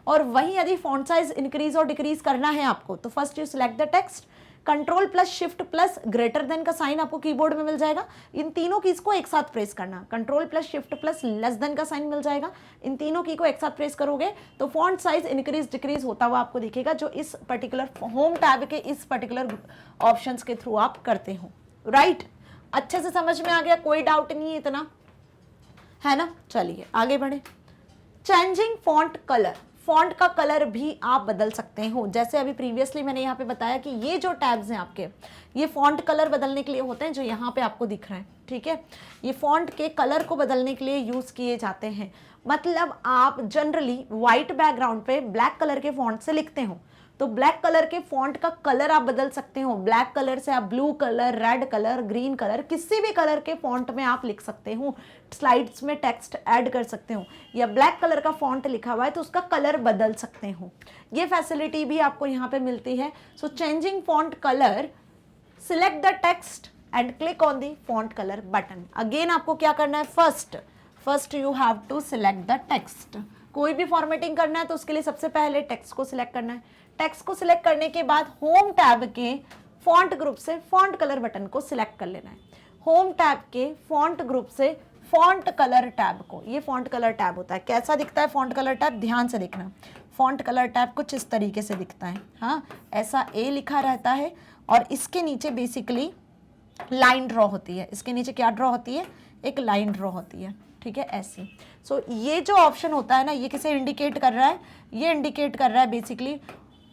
S1: और वहीं यदि फॉन्ट साइज इंक्रीज और डिक्रीज करना है आपको तो first you select the text, Ctrl+Shift+ greater than का साइन आपको कीबोर्ड में मिल जाएगा। इन तीनों कीज को एक साथ प्रेस करना। Ctrl+Shift+ लेस देन का साइन मिल जाएगा। इन तीनों की को एक साथ प्रेस करोगे तो फॉन्ट साइज इंक्रीज डिक्रीज होता हुआ आपको दिखेगा, जो इस पर्टिकुलर होम टैब के इस पर्टिकुलर ऑप्शंस के थ्रू आप करते हो, राइट? अच्छे से समझ में आ गया, कोई डाउट नहीं है इतना, है ना? चलिए आगे बढ़े। चेंजिंग फॉन्ट कलर, फॉन्ट का कलर भी आप बदल सकते हो। जैसे अभी प्रीवियसली मैंने यहाँ पे बताया कि ये जो टैब्स हैं आपके, ये फॉन्ट कलर बदलने के लिए होते हैं, जो यहाँ पे आपको दिख रहा है, ठीक है? ये फॉन्ट के कलर को बदलने के लिए यूज किए जाते हैं। मतलब आप जनरली व्हाइट बैकग्राउंड पे ब्लैक कलर के फॉन्ट से लिखते हो, तो ब्लैक कलर के फॉन्ट का कलर आप बदल सकते हो। ब्लैक कलर से आप blue colour, red colour, green colour, किसी भी कलर के फॉन्ट में आप लिख सकते हो। स्लाइड्स में टेक्स्ट ऐड कर सकते हो, या ब्लैक कलर का फॉन्ट लिखा हुआ है तो उसका कलर बदल सकते हो। ये फैसिलिटी भी आपको यहाँ पे मिलती है। So changing font colour, select the text and click on the font colour button. Again आपको क्या करना है, first you have to select the text. कोई भी फॉर्मेटिंग करना है तो उसके लिए सबसे पहले टेक्स्ट को सिलेक्ट करना है। टेक्स्ट को सिलेक्ट करने के बाद होम टैब के फॉन्ट ग्रुप से फॉन्ट कलर बटन को सिलेक्ट कर लेना है। होम टैब के फॉन्ट ग्रुप से फॉन्ट कलर टैब को, ये फॉन्ट कलर टैब होता है। कैसा दिखता है फॉन्ट कलर टैब, ध्यान से देखना। फॉन्ट कलर टैब कुछ इस तरीके से दिखता है, हाँ, ऐसा ए लिखा रहता है और इसके नीचे बेसिकली लाइन ड्रॉ होती है। इसके नीचे क्या ड्रॉ होती है, एक लाइन ड्रॉ होती है, ठीक है, ऐसी। सो ये जो ऑप्शन होता है ना, ये किसे इंडिकेट कर रहा है, ये इंडिकेट कर रहा है बेसिकली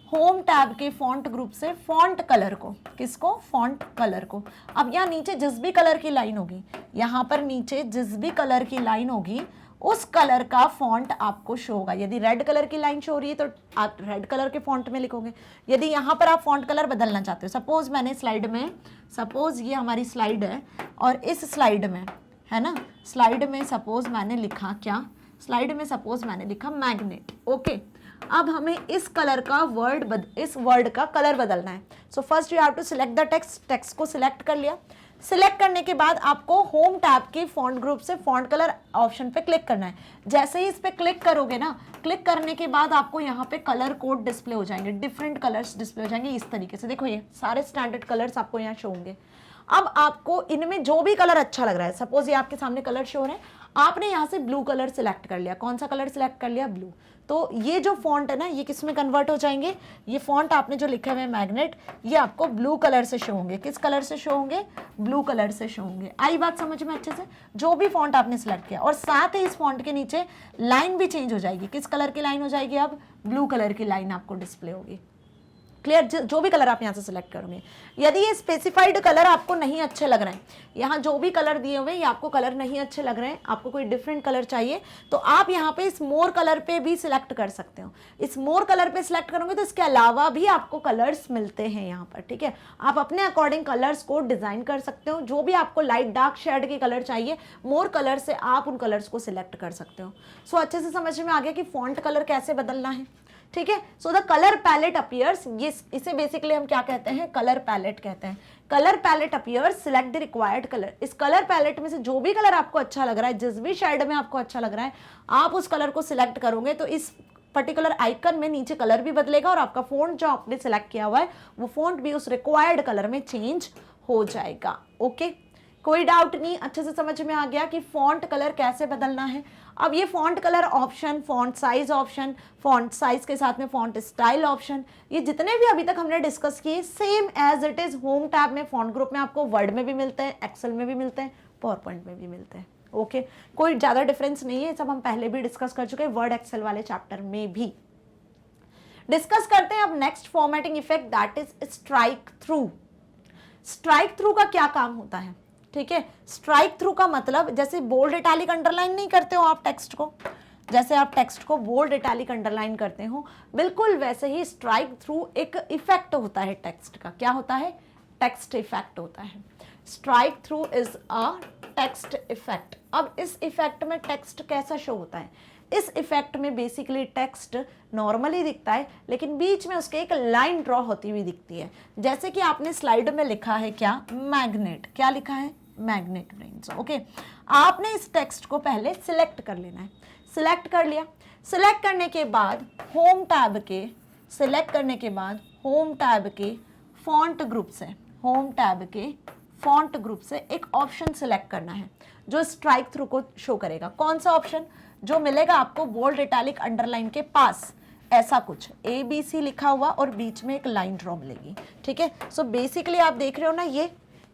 S1: होम टैब के फॉन्ट ग्रुप से फॉन्ट कलर को। किसको, फॉन्ट कलर को। अब यहाँ नीचे जिस भी कलर की लाइन होगी, यहाँ पर नीचे जिस भी कलर की लाइन होगी उस कलर का फॉन्ट आपको शो होगा। यदि रेड कलर की लाइन शो हो रही है तो आप रेड कलर के फॉन्ट में लिखोगे। यदि यहाँ पर आप फॉन्ट कलर बदलना चाहते हो, सपोज मैंने स्लाइड में, सपोज ये हमारी स्लाइड है और इस स्लाइड में, है ना, स्लाइड में सपोज मैंने लिखा क्या, स्लाइड में सपोज मैंने लिखा मैग्नेट। ओके, अब हमें इस कलर का इस वर्ड का कलर बदलना है। So first you have to select the text. Text को सिलेक्ट कर लिया। सिलेक्ट करने के बाद आपको होम टैब के फॉन्ट ग्रुप से फॉन्ट कलर ऑप्शन पे क्लिक करना है। जैसे ही इस पे क्लिक करोगे ना, क्लिक करने के बाद आपको यहाँ पे कलर कोड डिस्प्ले हो जाएंगे, डिफरेंट कलर्स डिस्प्ले हो जाएंगे इस तरीके से। देखो ये सारे स्टैंडर्ड कलर्स आपको यहाँ शो होंगे। अब आपको इनमें जो भी कलर अच्छा लग रहा है, सपोज ये आपके सामने कलर शो हो रहे हैं, आपने यहाँ से ब्लू कलर सिलेक्ट कर लिया। कौन सा कलर सिलेक्ट कर लिया, ब्लू। तो ये जो फॉन्ट है ना, ये किस में कन्वर्ट हो जाएंगे, ये फॉन्ट आपने जो लिखे हुए हैं मैग्नेट, ये आपको ब्लू कलर से शो होंगे। किस कलर से शो होंगे, ब्लू कलर से शो होंगे। आई बात समझ में अच्छे से, जो भी फॉन्ट आपने सिलेक्ट किया। और साथ ही इस फॉन्ट के नीचे लाइन भी चेंज हो जाएगी। किस कलर की लाइन हो जाएगी, अब ब्लू कलर की लाइन आपको डिस्प्ले होगी। क्लियर, जो भी कलर आप यहाँ से सिलेक्ट करोगे। यदि ये स्पेसिफाइड कलर आपको नहीं अच्छे लग रहे हैं, यहाँ जो भी कलर दिए हुए ये आपको कलर नहीं अच्छे लग रहे हैं, आपको कोई डिफरेंट कलर चाहिए, तो आप यहाँ पे इस मोर कलर पे भी सिलेक्ट कर सकते हो। इस मोर कलर पे सिलेक्ट करोगे तो इसके अलावा भी आपको कलर्स मिलते हैं यहाँ पर, ठीक है। आप अपने अकॉर्डिंग कलर्स को डिजाइन कर सकते हो, जो भी आपको लाइट डार्क शेड के कलर चाहिए, मोर कलर से आप उन कलर्स को सिलेक्ट कर सकते हो। सो अच्छे से समझ में आ गया कि फॉन्ट कलर कैसे बदलना है, ठीक है। So the colour palette appears, ये इसे बेसिकली हम क्या कहते हैं, कलर पैलेट कहते हैं। Colour palette appears, select the required colour. इस कलर पैलेट में से जो भी कलर आपको अच्छा लग रहा है, जिस भी शेड में आपको अच्छा लग रहा है, आप उस कलर को सिलेक्ट करोगे तो इस पर्टिकुलर आइकन में नीचे कलर भी बदलेगा और आपका फॉन्ट जो आपने सिलेक्ट किया हुआ है वो फॉन्ट भी उस रिक्वायर्ड कलर में चेंज हो जाएगा। ओके, कोई डाउट नहीं, अच्छे से समझ में आ गया कि फॉन्ट कलर कैसे बदलना है। अब ये font colour option, font size option, font size के साथ में फॉन्ट स्टाइल ऑप्शन, ये जितने भी अभी तक हमने डिस्कस किए same as it is home tab में, फॉन्ट ग्रुप में आपको वर्ड में भी मिलते हैं, एक्सेल में भी मिलते हैं, पावर पॉइंट में भी मिलते हैं। ओके, कोई ज़्यादा डिफरेंस नहीं है, सब हम पहले भी डिस्कस कर चुके हैं वर्ड एक्सेल वाले चैप्टर में भी। डिस्कस करते हैं अब next formatting effect, that is strike through. Strike through का क्या काम होता है, ठीक है। स्ट्राइक थ्रू का मतलब, जैसे बोल्ड इटैलिक अंडरलाइन नहीं करते हो आप टेक्स्ट को, जैसे आप टेक्स्ट को बोल्ड इटैलिक अंडरलाइन करते हो, बिल्कुल वैसे ही स्ट्राइक थ्रू एक इफेक्ट होता है टेक्स्ट का। क्या होता है, टेक्स्ट इफेक्ट होता है। Strike through is a text effect. अब इस इफेक्ट में टेक्स्ट कैसा शो होता है, इस इफेक्ट में बेसिकली टेक्स्ट नॉर्मली दिखता है लेकिन बीच में उसके एक लाइन ड्रॉ होती हुई दिखती है। जैसे कि आपने स्लाइड में लिखा है क्या, मैग्नेट, क्या लिखा है, मैग्नेट ब्रेन्स। ओके, आपने इस टेक्स्ट को पहले सिलेक्ट कर लेना है। सिलेक्ट कर लिया, सिलेक्ट करने के बाद होम टैब के, सिलेक्ट करने के बाद होम टैब के फॉन्ट ग्रुप से, होम टैब के फॉन्ट ग्रुप से एक ऑप्शन सिलेक्ट करना है जो स्ट्राइक थ्रू को शो करेगा। कौन सा ऑप्शन, जो मिलेगा आपको बोल्ड इटैलिक अंडरलाइन के पास, ऐसा कुछ ABC लिखा हुआ और बीच में एक लाइन ड्रॉ मिलेगी, ठीक है। सो बेसिकली आप देख रहे हो ना,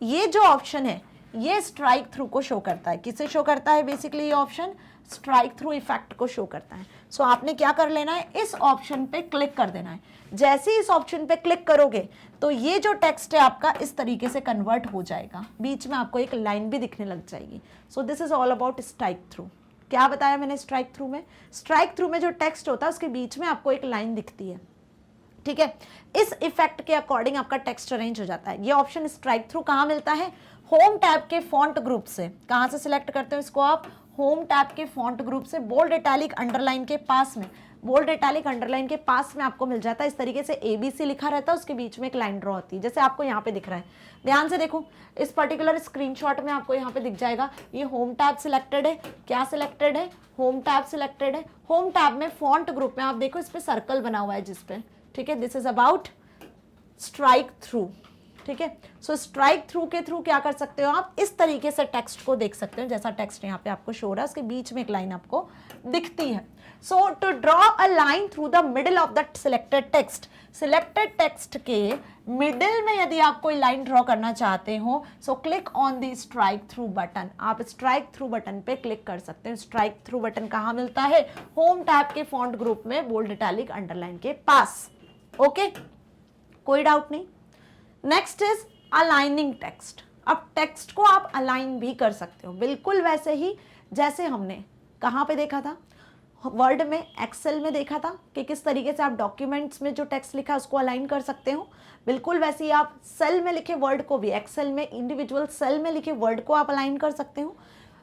S1: ये जो ऑप्शन है ये स्ट्राइक थ्रू को शो करता है। किसे शो करता है, बेसिकली ये ऑप्शन स्ट्राइक थ्रू इफेक्ट को शो करता है। सो आपने क्या कर लेना है, इस ऑप्शन पे क्लिक कर देना है। जैसे ही इस ऑप्शन पे क्लिक करोगे तो ये जो टेक्स्ट है आपका इस तरीके से कन्वर्ट हो जाएगा, बीच में आपको एक लाइन भी दिखने लग जाएगी। सो this is all about strike through. क्या बताया मैंने स्ट्राइक थ्रू में, स्ट्राइक थ्रू में जो टेक्स्ट होता है उसके बीच में आपको एक लाइन दिखती है, ठीक है। इस इफेक्ट के अकॉर्डिंग आपका टेक्स्ट अरेंज हो जाता है। ये ऑप्शन स्ट्राइक थ्रू कहाँ मिलता है, होम टैब के फॉन्ट ग्रुप से। कहाँ से सिलेक्ट करते हो इसको आप, होम टैब के फॉन्ट ग्रुप से, बोल्ड इटैलिक अंडरलाइन के पास में, बोल्ड इटैलिक अंडरलाइन के पास में आपको मिल जाता है। इस तरीके से ABC लिखा रहता है, उसके बीच में एक लाइन ड्रॉ होती है, जैसे आपको यहाँ पे दिख रहा है। ध्यान से देखो, इस पर्टिकुलर स्क्रीनशॉट में आपको यहाँ पे दिख जाएगा, ये होम टैब सिलेक्टेड है। क्या सिलेक्टेड है, होम टैब सिलेक्टेड है। होम टैब में फॉन्ट ग्रुप में आप देखो इस पे सर्कल बना हुआ है जिसपे, ठीक है। This is about strike through, ठीक है। सो स्ट्राइक थ्रू के थ्रू क्या कर सकते हो आप, इस तरीके से टेक्स्ट को देख सकते हो, जैसा टेक्स्ट यहाँ पे आपको शो हो रहा है उसके बीच में एक लाइन आपको दिखती है। So to draw a line through the middle of the selected text, selected text के मिडिल में यदि आप कोई लाइन ड्रॉ करना चाहते हो, so click on the strike through button. आप स्ट्राइक थ्रू बटन पे क्लिक कर सकते हैं। स्ट्राइक थ्रू बटन कहाँ मिलता है, होम टैब के फॉन्ट ग्रुप में, बोल्ड इटैलिक अंडरलाइन के पास। ओके, कोई डाउट नहीं। Next is aligning text. अब टेक्स्ट को आप अलाइन भी कर सकते हो, बिल्कुल वैसे ही जैसे हमने कहाँ पे देखा था, वर्ड में, एक्सेल में देखा था कि किस तरीके से आप डॉक्यूमेंट्स में जो टेक्स्ट लिखा है उसको अलाइन कर सकते हो। बिल्कुल वैसे ही आप सेल में लिखे वर्ड को भी, एक्सेल में इंडिविजुअल सेल में लिखे वर्ड को आप अलाइन कर सकते हो।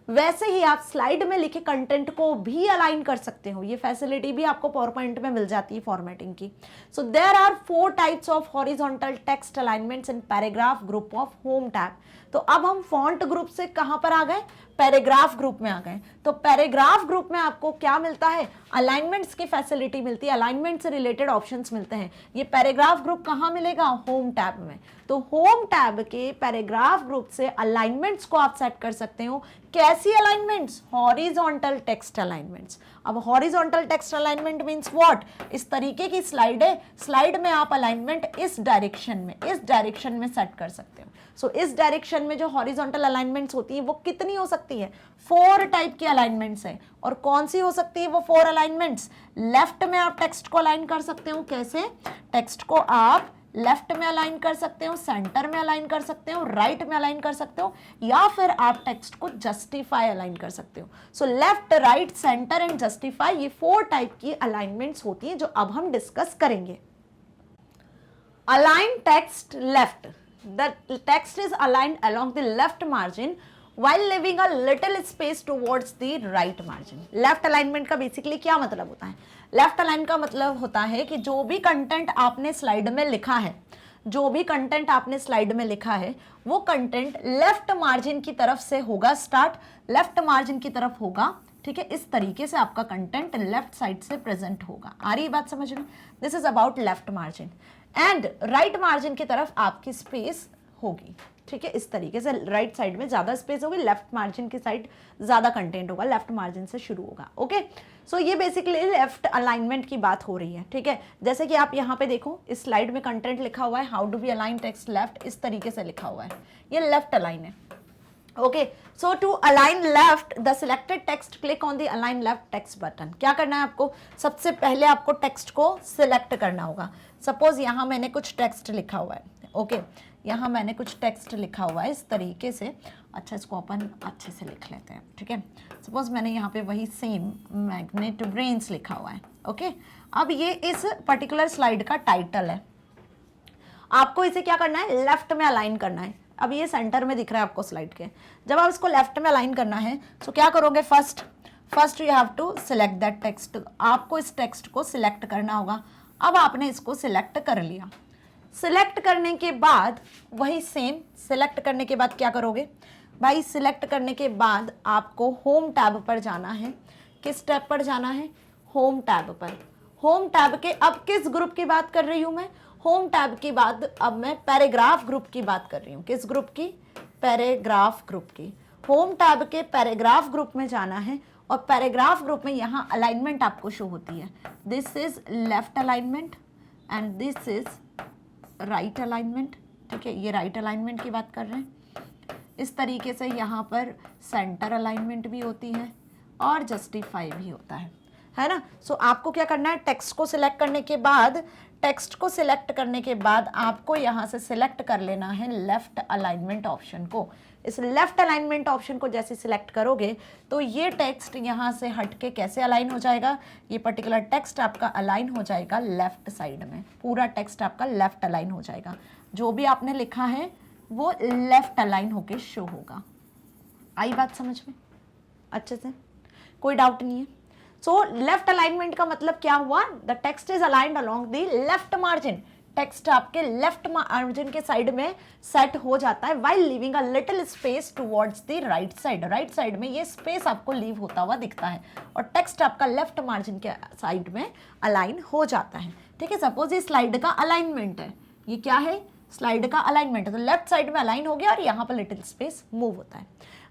S1: वैसे ही आप स्लाइड में लिखे कंटेंट को भी अलाइन कर सकते हो। ये फैसिलिटी भी आपको पावर पॉइंट में मिल जाती है फॉर्मेटिंग की। So there are 4 types of horizontal text alignments in paragraph group of home tab. तो अब हम फॉन्ट ग्रुप से कहां पर आ गए, पैराग्राफ ग्रुप में आ गए। तो पैराग्राफ ग्रुप में आपको क्या मिलता है, अलाइनमेंट्स की फैसिलिटी मिलती है, अलाइनमेंट से रिलेटेड ऑप्शंस मिलते हैं। ये पैराग्राफ ग्रुप कहां मिलेगा, होम टैब में। तो होम टैब के पैराग्राफ ग्रुप से अलाइनमेंट्स को आप सेट कर सकते हो। कैसी अलाइनमेंट्स, हॉरिजॉन्टल टेक्स्ट अलाइनमेंट्स। अब horizontal text alignment means what, इस तरीके की स्लाइड है, स्लाइड में आप अलाइनमेंट इस डायरेक्शन में सेट कर सकते हो। सो इस डायरेक्शन में जो हॉरिजॉन्टल अलाइनमेंट्स होती हैं वो कितनी हो सकती है, 4 टाइप की अलाइनमेंट्स है। और कौन सी हो सकती है वो 4 अलाइनमेंट्स, लेफ्ट में आप टेक्स्ट को अलाइन कर सकते हो। कैसे, टेक्स्ट को आप लेफ्ट में अलाइन कर सकते हो, सेंटर में अलाइन कर सकते हो, राइट में अलाइन कर सकते हो, या फिर आप टेक्स्ट को जस्टिफाई अलाइन कर सकते हो। So left, right, centre and justify, ये 4 टाइप की अलाइनमेंट्स होती हैं जो अब हम डिस्कस करेंगे। Align text left, the text is aligned along the left margin while leaving a little space towards the right margin। Left alignment का basically क्या मतलब होता है? लेफ्ट अलाइन का मतलब होता है कि जो भी कंटेंट आपने स्लाइड में लिखा है, जो भी कंटेंट आपने स्लाइड में लिखा है, वो कंटेंट लेफ्ट मार्जिन की तरफ से होगा स्टार्ट, लेफ्ट मार्जिन की तरफ होगा, ठीक है। इस तरीके से आपका कंटेंट लेफ्ट साइड से प्रेजेंट होगा। आ रही बात समझ में? This is about left margin. And right margin की तरफ आपकी स्पेस होगी, ठीक है। इस तरीके से राइट साइड में ज्यादा स्पेस होगी, लेफ्ट मार्जिन की साइड ज्यादा कंटेंट होगा, लेफ्ट मार्जिन से शुरू होगा। ओके, सो ये बेसिकली लेफ्ट अलाइनमेंट की बात हो रही है, ठीक है। जैसे कि आप यहाँ पे देखो, इस स्लाइड में कंटेंट लिखा हुआ है, how do we align text left, इस तरीके से लिखा हुआ है, ये लेफ्ट अलाइन है। Okay, so to align left the selected text, click on the align left text button. क्या करना है आपको? सबसे पहले आपको टेक्स्ट को सिलेक्ट करना होगा। सपोज यहाँ मैंने कुछ टेक्स्ट लिखा हुआ है, ओके, यहाँ मैंने कुछ टेक्स्ट लिखा हुआ है इस तरीके से। अच्छा, इसको अपन अच्छे से लिख लेते हैं, ठीक है। सपोज मैंने यहाँ पे वही सेम मैग्नेट ब्रेन्स लिखा हुआ है, ओके। अब ये इस पर्टिकुलर स्लाइड का टाइटल है, आपको इसे क्या करना है? लेफ्ट में अलाइन करना है। अब ये सेंटर में दिख रहा है आपको स्लाइड के। जब आप इसको लेफ्ट में अलाइन करना है तो क्या करोगे? First you have to select that text. आपको इस टेक्स्ट को सिलेक्ट करना होगा। अब आपने इसको सिलेक्ट कर लिया। सिलेक्ट करने के बाद वही सेम, सिलेक्ट करने के बाद क्या करोगे भाई? सिलेक्ट करने के बाद आपको होम टैब पर जाना है। किस टैब पर जाना है? होम टैब पर। होम टैब के अब किस ग्रुप की बात कर रही हूं मैं? होम टैब के बाद अब मैं पैराग्राफ ग्रुप की बात कर रही हूँ। किस ग्रुप की? पैराग्राफ ग्रुप की। होम टैब के पैराग्राफ ग्रुप में जाना है और पैराग्राफ ग्रुप में यहाँ अलाइनमेंट आपको शो होती है। This is left alignment and this is right alignment, ठीक है। ये राइट अलाइनमेंट की बात कर रहे हैं। इस तरीके से यहाँ पर सेंटर अलाइनमेंट भी होती है और जस्टिफाई भी होता है ना। सो आपको क्या करना है? टेक्स्ट को सिलेक्ट करने के बाद, टेक्स्ट को सिलेक्ट करने के बाद आपको यहाँ से सिलेक्ट कर लेना है लेफ्ट अलाइनमेंट ऑप्शन को। इस लेफ्ट अलाइनमेंट ऑप्शन को जैसे सिलेक्ट करोगे तो ये टेक्स्ट यहाँ से हट के कैसे अलाइन हो जाएगा? ये पर्टिकुलर टेक्स्ट आपका अलाइन हो जाएगा लेफ्ट साइड में। पूरा टेक्स्ट आपका लेफ्ट अलाइन हो जाएगा। जो भी आपने लिखा है वो लेफ्ट अलाइन होके शो होगा। आई बात समझ में अच्छे से? कोई डाउट नहीं है? सो लेफ्ट अलाइनमेंट का मतलब क्या हुआ? The text is aligned along the left margin. Text आपके लेफ्ट मार्जिन के साइड में सेट हो जाता है while leaving a little space towards the right side. Right side में ये स्पेस आपको लीव होता हुआ दिखता है और टेक्स्ट आपका लेफ्ट मार्जिन के साइड में अलाइन हो जाता है, ठीक है। सपोज ये स्लाइड का अलाइनमेंट है, ये क्या है? स्लाइड का अलाइनमेंट है, तो लेफ्ट साइड में अलाइन हो गया और यहाँ पर लिटिल स्पेस मूव होता है।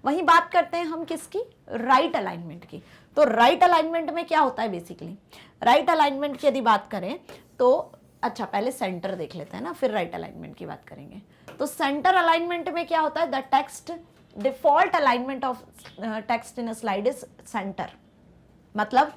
S1: वहीं बात करते हैं हम किसकी? राइट अलाइनमेंट की। तो राइट अलाइनमेंट में क्या होता है बेसिकली? राइट अलाइनमेंट की यदि बात करें तो अच्छा, पहले सेंटर देख लेते हैं ना, फिर राइट अलाइनमेंट की बात करेंगे। तो सेंटर अलाइनमेंट में क्या होता है? The text default alignment of text in a slide is centre. मतलब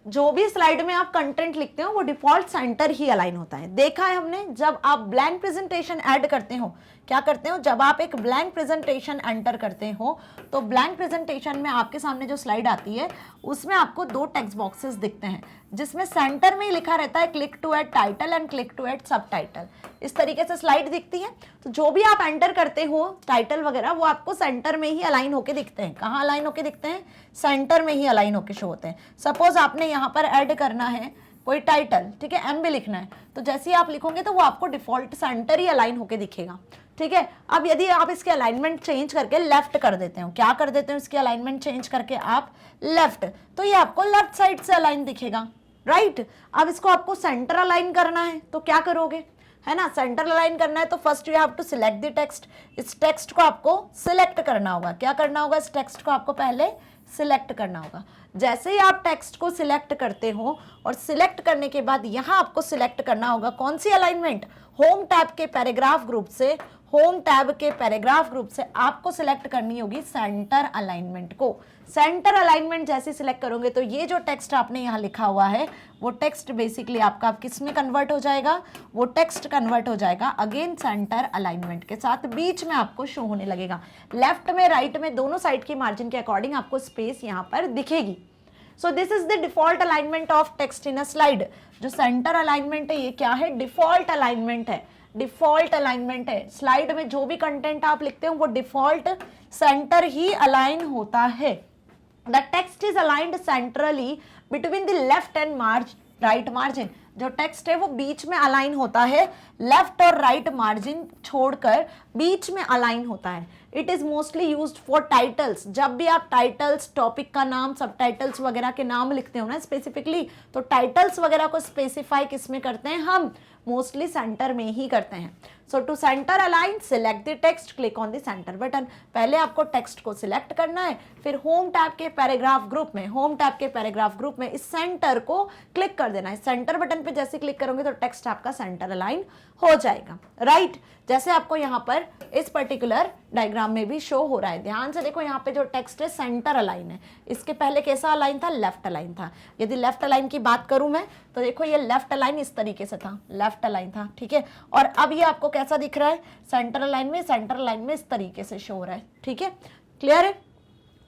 S1: जो भी स्लाइड में आप कंटेंट लिखते हो वो डिफॉल्ट सेंटर ही अलाइन होता है। देखा है हमने, जब आप ब्लैंक प्रेजेंटेशन ऐड करते हो, क्या करते हो? जब आप एक ब्लैंक प्रेजेंटेशन एंटर करते हो तो ब्लैंक प्रेजेंटेशन में आपके सामने जो स्लाइड आती है उसमें आपको 2 टेक्स्ट बॉक्सेस दिखते हैं जिसमें सेंटर में ही लिखा रहता है click to add title and click to add subtitle. इस तरीके से स्लाइड दिखती है। तो जो भी आप एंटर करते हो टाइटल वगैरह, वो आपको सेंटर में ही अलाइन होके दिखते हैं। कहाँ अलाइन होके दिखते हैं? सेंटर में ही अलाइन होके शो होते हैं। सपोज आपने यहाँ पर ऐड करना है कोई टाइटल, ठीक है, एम भी लिखना है, तो जैसे ही आप लिखोगे तो वो आपको डिफॉल्ट सेंटर ही अलाइन होके दिखेगा, ठीक है। अब यदि आप इसके अलाइनमेंट चेंज करके लेफ्ट कर देते हो, क्या कर देते हो? इसकी अलाइनमेंट चेंज करके आप लेफ्ट, तो ये आपको लेफ्ट साइड से अलाइन दिखेगा, राइट। अब इसको आपको सेंटर अलाइन करना है तो क्या करोगे? है ना, सेंटर अलाइन करना है तो first you have to select the text. इस टेक्स्ट को आपको सिलेक्ट करना होगा। क्या करना होगा? इस टेक्स्ट को आपको पहले सिलेक्ट करना होगा। जैसे ही आप टेक्स्ट को सिलेक्ट करते हो और सिलेक्ट करने के बाद यहाँ आपको सिलेक्ट करना होगा कौन सी अलाइनमेंट? होम टैब के पैराग्राफ ग्रुप से। होम टैब के पैराग्राफ ग्रुप से आपको सिलेक्ट करनी होगी सेंटर अलाइनमेंट को। सेंटर अलाइनमेंट जैसे सिलेक्ट करोगे तो ये जो टेक्स्ट आपने यहाँ लिखा हुआ है वो टेक्स्ट बेसिकली आपका किस में कन्वर्ट हो जाएगा, वो टेक्स्ट कन्वर्ट हो जाएगा अगेन सेंटर अलाइनमेंट के साथ, बीच में आपको शो होने लगेगा। लेफ्ट में राइट में दोनों साइड की मार्जिन के अकॉर्डिंग आपको स्पेस यहाँ पर दिखेगी। सो this is the default alignment of text in a slide. जो सेंटर अलाइनमेंट है ये क्या है, डिफॉल्ट अलाइनमेंट है, डिफॉल्ट अलाइनमेंट है। स्लाइड में जो भी कंटेंट आप लिखते हो वो डिफॉल्ट सेंटर ही अलाइन होता है। The text is aligned centrally between the left and right margin. जो टेक्स्ट है वो बीच में अलाइन होता है, लेफ्ट और राइट मार्जिन छोड़कर बीच में अलाइन होता है। It is mostly used for titles. जब भी आप टाइटल्स, टॉपिक का नाम, सब टाइटल्स वगैरह के नाम लिखते हो ना स्पेसिफिकली, तो टाइटल्स वगैरह को स्पेसिफाई किस में करते हैं हम, मोस्टली सेंटर में ही करते हैं। So to centre align select the text, click on the centre button. पहले आपको टेक्स्ट को सिलेक्ट करना है, फिर होम टैब के पैराग्राफ ग्रुप में, होम टैब के पैराग्राफ ग्रुप में इस सेंटर को क्लिक कर देना है। सेंटर बटन पे जैसे क्लिक करोगे तो टेक्स्ट आपका सेंटर अलाइन हो जाएगा, राइट। जैसे आपको यहाँ पर इस पर्टिकुलर डायग्राम में भी शो हो रहा है, ध्यान से देखो यहाँ पे जो टेक्स्ट है सेंटर अलाइन है। इसके पहले कैसा अलाइन था, लेफ्ट अलाइन था। यदि लेफ्ट अलाइन की बात करूं मैं तो देखो ये लेफ्ट अलाइन इस तरीके से था, लेफ्ट अलाइन था, ठीक है। और अब ये आपको कैसा दिख रहा है, सेंटर अलाइन में, सेंटर अलाइन में इस तरीके से शो हो रहा है, ठीक है। क्लियर है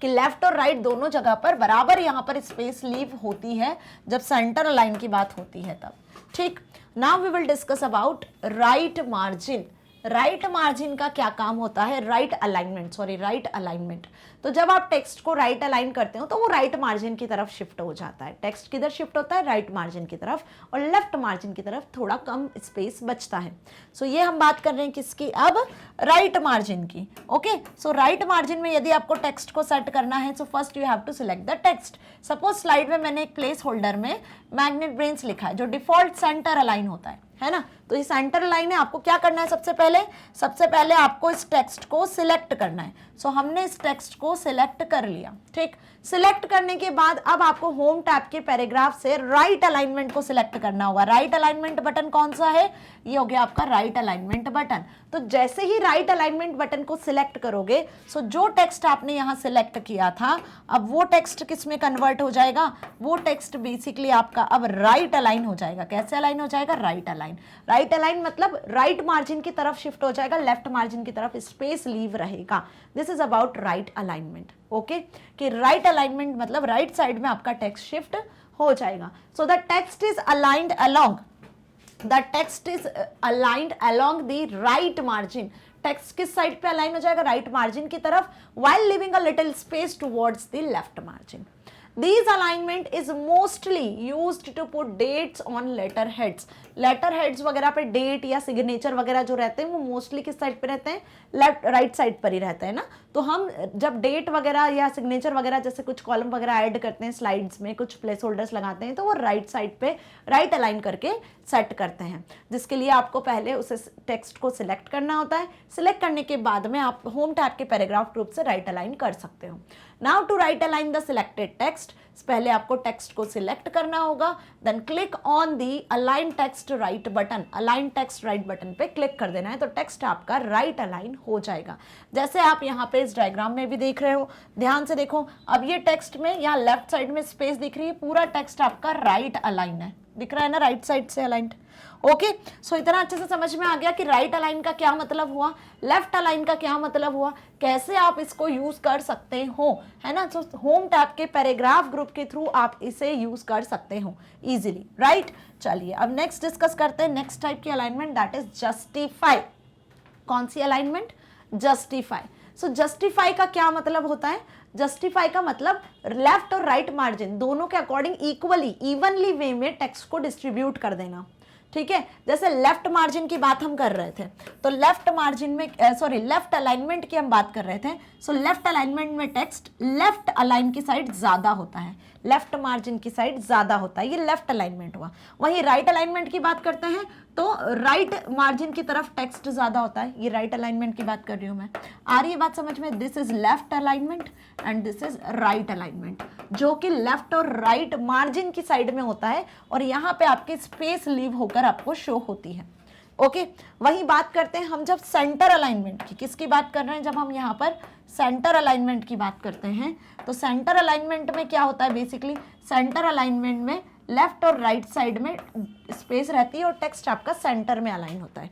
S1: कि लेफ्ट और राइट दोनों जगह पर बराबर यहाँ पर स्पेस लीव होती है जब सेंटर अलाइन की बात होती है तब, ठीक। Now we will discuss about right margin. Right margin का क्या काम होता है, राइट अलाइनमेंट। तो जब आप टेक्स्ट को राइट अलाइन करते हो तो वो राइट मार्जिन की तरफ शिफ्ट हो जाता है। टेक्स्ट किधर शिफ्ट होता है, राइट मार्जिन की तरफ, और लेफ्ट मार्जिन की तरफ थोड़ा कम स्पेस बचता है। सो ये हम बात कर रहे हैं किसकी, अब राइट मार्जिन की। ओके, सो राइट मार्जिन में यदि आपको टेक्स्ट को सेट करना है, so first you have to select the text. Suppose slide में मैंने एक प्लेस होल्डर में मैग्नेट ब्रेन्स लिखा है जो डिफॉल्ट सेंटर अलाइन होता है ना। तो ये सेंटर लाइन है, आपको क्या करना है, सबसे पहले आपको इस टेक्स्ट को सिलेक्ट करना है। सो हमने इस टेक्स्ट को सिलेक्ट कर लिया, ठीक। सिलेक्ट करने के बाद अब आपको होम टैब के पैराग्राफ से राइट अलाइनमेंट को सिलेक्ट करना होगा। राइट अलाइनमेंट बटन कौन सा है, ये हो गया आपका राइट अलाइनमेंट बटन। तो जैसे ही राइट अलाइनमेंट बटन को सिलेक्ट करोगे, सो जो टेक्स्ट आपने यहाँ सिलेक्ट किया था अब वो टेक्स्ट किस में कन्वर्ट हो जाएगा, वो टेक्स्ट बेसिकली आपका अब राइट अलाइन हो जाएगा। कैसे अलाइन हो जाएगा, राइट अलाइन। राइट अलाइन मतलब राइट मार्जिन की तरफ शिफ्ट हो जाएगा, लेफ्ट मार्जिन की तरफ स्पेस लीव रहेगा। This is about right alignment. Okay, कि राइट अलाइनमेंट मतलब राइट साइड में आपका टेक्स्ट शिफ्ट हो जाएगा। So the text is aligned along, the text is aligned along the right margin. Text किस साइड पे अलाइन हो जाएगा, राइट मार्जिन की तरफ, while leaving a little space towards the left margin. These alignment is mostly used to put dates on letterheads. लेटरहेड्स वगैरह पे date या signature वगैरह जो रहते हैं वो मोस्टली किस साइड पे रहते हैं, लेफ्ट राइट साइड पर ही रहते हैं ना। तो हम जब डेट वगैरह या सिग्नेचर वगैरह जैसे कुछ कॉलम वगैरह ऐड करते हैं स्लाइड्स में, कुछ प्लेस होल्डर्स लगाते हैं, तो वो राइट साइड पे राइट अलाइन करके सेट करते हैं, जिसके लिए आपको पहले उस टेक्स्ट को सिलेक्ट करना होता है। सिलेक्ट करने के बाद में आप होम टैब के पैराग्राफ ग्रुप से राइट अलाइन कर सकते हो। Now to right align the selected text, पहले आपको टेक्स्ट को सिलेक्ट करना होगा, then click on the align text right button. Align text right button पे क्लिक कर देना है तो टेक्स्ट आपका राइट अलाइन हो जाएगा। जैसे आप यहाँ पे इस डायग्राम में भी देख रहे हो, ध्यान से देखो, अब ये टेक्स्ट में यहाँ लेफ्ट साइड में स्पेस दिख रही है, पूरा टेक्स्ट आपका राइट अलाइन है, दिख रहा है ना, राइट साइड से अलाइंड। ओके, सो इतना अच्छे से समझ में आ गया कि राइट अलाइन का क्या मतलब हुआ, लेफ्ट अलाइन का क्या मतलब हुआ, कैसे आप इसको यूज कर सकते हो, है ना। तो होम टैब के पैराग्राफ ग्रुप के थ्रू आप इसे यूज कर सकते हो इजीली, राइट। चलिए अब नेक्स्ट डिस्कस करते हैं नेक्स्ट टाइप की अलाइनमेंट, दैट इज जस्टिफाई। कौन सी अलाइनमेंट, जस्टिफाई। सो जस्टिफाई का क्या मतलब होता है, जस्टिफाई का मतलब लेफ्ट और राइट मार्जिन दोनों के अकॉर्डिंग इक्वली इवनली वे में टेक्स्ट को डिस्ट्रीब्यूट कर देना, ठीक है। जैसे लेफ्ट मार्जिन की बात हम कर रहे थे, तो लेफ्ट मार्जिन में लेफ्ट अलाइनमेंट की हम बात कर रहे थे। सो लेफ्ट अलाइनमेंट में टेक्स्ट लेफ्ट अलाइन की साइड ज्यादा होता है, लेफ्ट मार्जिन की साइड ज्यादा होता है, ये लेफ्ट अलाइनमेंट हुआ। वहीं राइट अलाइनमेंट की बात करते हैं तो राइट मार्जिन की तरफ टेक्स्ट ज्यादा होता है, ये राइट अलाइनमेंट की बात कर रही हूं मैं। आ रही है बात समझ में, this is left alignment and this is right alignment, जो कि लेफ्ट और राइट मार्जिन की साइड में होता है और यहाँ पे आपके स्पेस लीव होकर आपको शो होती है। ओके वही बात करते हैं हम जब सेंटर अलाइनमेंट की, किसकी बात कर रहे हैं, जब हम यहाँ पर सेंटर अलाइनमेंट की बात करते हैं तो सेंटर अलाइनमेंट में क्या होता है, बेसिकली सेंटर अलाइनमेंट में लेफ्ट और राइट साइड में स्पेस रहती है और टेक्स्ट आपका सेंटर में अलाइन होता है।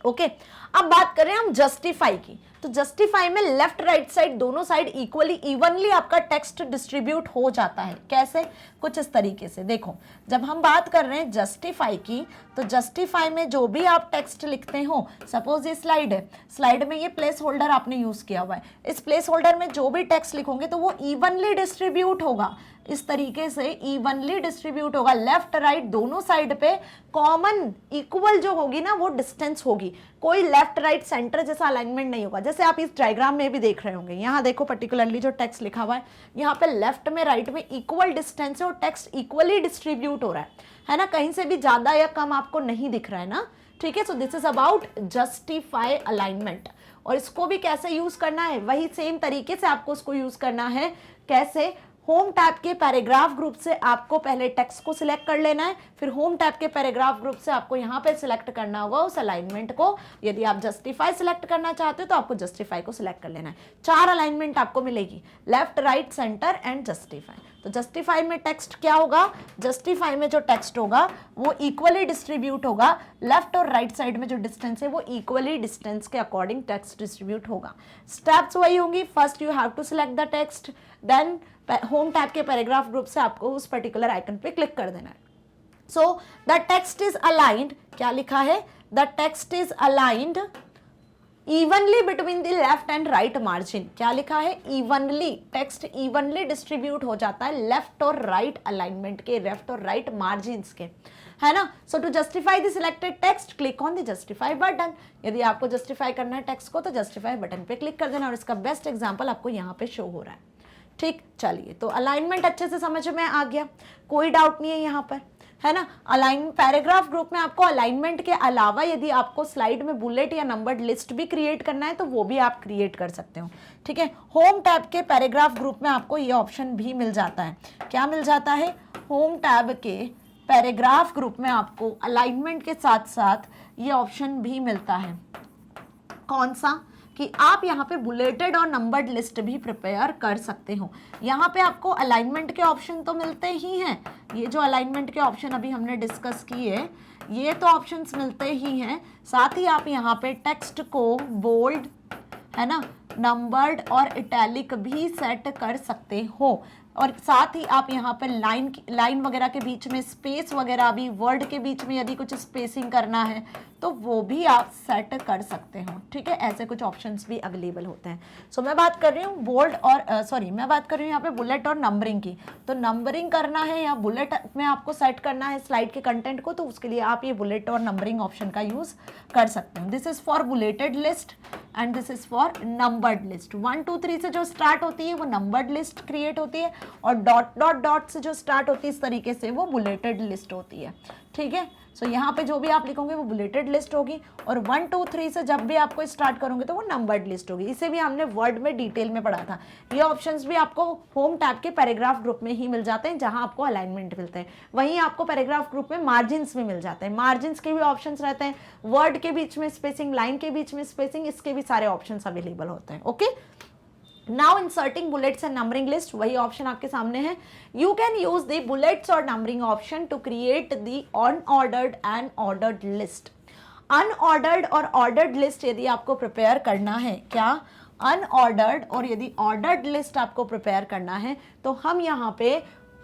S1: ओके अब बात करें हम जस्टिफाई की, तो जस्टिफाई में लेफ्ट राइट साइड दोनों साइड इक्वली इवनली आपका टेक्स्ट डिस्ट्रीब्यूट हो जाता है। कैसे, कुछ इस तरीके से देखो, जब हम बात कर रहे हैं जस्टिफाई की, तो जस्टिफाई में जो भी आप टेक्स्ट लिखते हो, सपोज ये स्लाइड है, स्लाइड में ये प्लेस होल्डर आपने यूज किया हुआ है, इस प्लेस होल्डर में जो भी टेक्स्ट लिखोगे तो वो इवनली डिस्ट्रीब्यूट होगा, इस तरीके से इवनली डिस्ट्रीब्यूट होगा, लेफ्ट राइट दोनों साइड पे कॉमन इक्वल जो होगी ना वो डिस्टेंस होगी, कोई लेफ्ट राइट सेंटर जैसा अलाइनमेंट नहीं होगा। जैसे आप इस डायग्राम में भी देख रहे होंगे, यहाँ देखो पर्टिकुलरली जो टेक्स्ट लिखा हुआ है, यहाँ पे लेफ्ट में राइट में इक्वल डिस्टेंस है और टेक्स्ट इक्वली डिस्ट्रीब्यूट हो रहा है ना, कहीं से भी ज्यादा या कम आपको नहीं दिख रहा है ना, ठीक है। So this is about justify alignment. और इसको भी कैसे यूज करना है, वही सेम तरीके से आपको उसको यूज करना है। कैसे, होम टैब के पैराग्राफ ग्रुप से आपको पहले टेक्स्ट को सिलेक्ट कर लेना है, फिर होम टैब के पैराग्राफ ग्रुप से आपको यहाँ पे सिलेक्ट करना होगा उस अलाइनमेंट को। यदि आप जस्टिफाई सिलेक्ट करना चाहते हो तो आपको जस्टिफाई को सिलेक्ट कर लेना है। 4 अलाइनमेंट आपको मिलेगी, left right centre and justify. तो जस्टिफाई में टेक्स्ट क्या होगा, जस्टिफाई में जो टेक्स्ट होगा वो इक्वली डिस्ट्रीब्यूट होगा, लेफ्ट और राइट साइड में जो डिस्टेंस है वो इक्वली डिस्टेंस के अकॉर्डिंग टेक्स्ट डिस्ट्रीब्यूट होगा। स्टेप्स वही होंगी, first you have to select the text, then home tab के पैराग्राफ ग्रुप से आपको उस पर्टिकुलर आइकन पे क्लिक कर देना है। So the text is aligned, क्या लिखा है, the text is aligned evenly between the left and right margin, क्या लिखा है, इवनली, टेक्स्ट इवनली डिस्ट्रीब्यूट हो जाता है लेफ्ट और राइट अलाइनमेंट के, लेफ्ट और राइट मार्जिन्स के, है ना। So to justify the selected text click on the justify button. यदि आपको जस्टिफाई करना है टेक्स्ट को तो जस्टिफाई बटन पे क्लिक कर देना, और इसका बेस्ट एग्जांपल आपको यहाँ पे शो हो रहा है। ठीक, चलिए, तो अलाइनमेंट अच्छे से समझ में आ गया, कोई डाउट नहीं है यहाँ पर, है ना। अलाइन पैराग्राफ ग्रुप में आपको अलाइनमेंट के अलावा यदि आपको स्लाइड में बुलेट या नंबर्ड लिस्ट भी क्रिएट करना है तो वो भी आप क्रिएट कर सकते हो, ठीक है। होम टैब के पैराग्राफ ग्रुप में आपको ये ऑप्शन भी मिल जाता है, क्या मिल जाता है, होम टैब के पैराग्राफ ग्रुप में आपको अलाइनमेंट के साथ साथ ये ऑप्शन भी मिलता है, कौन सा, कि आप यहाँ पे बुलेटेड और नंबर्ड लिस्ट भी प्रिपेयर कर सकते हो। यहाँ पे आपको अलाइनमेंट के ऑप्शन तो मिलते ही हैं, ये जो अलाइनमेंट के ऑप्शन अभी हमने डिस्कस किए ये तो ऑप्शंस मिलते ही हैं, साथ ही आप यहाँ पे टेक्स्ट को बोल्ड, है ना, नंबर्ड और इटैलिक भी सेट कर सकते हो, और साथ ही आप यहाँ पे लाइन वगैरह के बीच में स्पेस वगैरह भी, वर्ड के बीच में यदि कुछ स्पेसिंग करना है तो वो भी आप सेट कर सकते हो, ठीक है। ऐसे कुछ ऑप्शंस भी अवेलेबल होते हैं। सो मैं बात कर रही हूँ बोल्ड और मैं बात कर रही हूँ यहाँ पे बुलेट और नंबरिंग की। तो नंबरिंग करना है या बुलेट में आपको सेट करना है स्लाइड के कंटेंट को, तो उसके लिए आप ये बुलेट और नंबरिंग ऑप्शन का यूज कर सकते हो। This is for bulleted list and this is for numbered list. 1 2 3 से जो स्टार्ट होती है वो नंबर्ड लिस्ट क्रिएट होती है, और डॉट डॉट डॉट से जो स्टार्ट होती है इस तरीके से वो बुलेटेड लिस्ट होती है, ठीक है। सो यहाँ पे जो भी आप लिखोगे वो बुलेटेड लिस्ट होगी, और 1 2 3 से जब भी आपको स्टार्ट करोगे तो वो नंबर्ड लिस्ट होगी। इसे भी हमने वर्ड में डिटेल में पढ़ा था। ये ऑप्शंस भी आपको होम टैब के पैराग्राफ ग्रुप में ही मिल जाते हैं, जहां आपको अलाइनमेंट मिलते हैं। वहीं आपको पैराग्राफ ग्रुप में मार्जिन्स भी मिल जाते हैं, मार्जिन्स के भी ऑप्शंस रहते हैं, वर्ड के बीच में स्पेसिंग, लाइन के बीच में स्पेसिंग, इसके भी सारे ऑप्शंस अवेलेबल होते हैं। Okay, now inserting bullets and numbering list, वही ऑप्शन आपके सामने है। You can use the bullets और numbering option to create the unordered and ordered list. Unordered और ऑर्डर्ड लिस्ट यदि आपको प्रिपेयर करना है, क्या, अनऑर्डर्ड और यदि ऑर्डर्ड लिस्ट आपको प्रिपेयर करना है तो हम यहाँ पे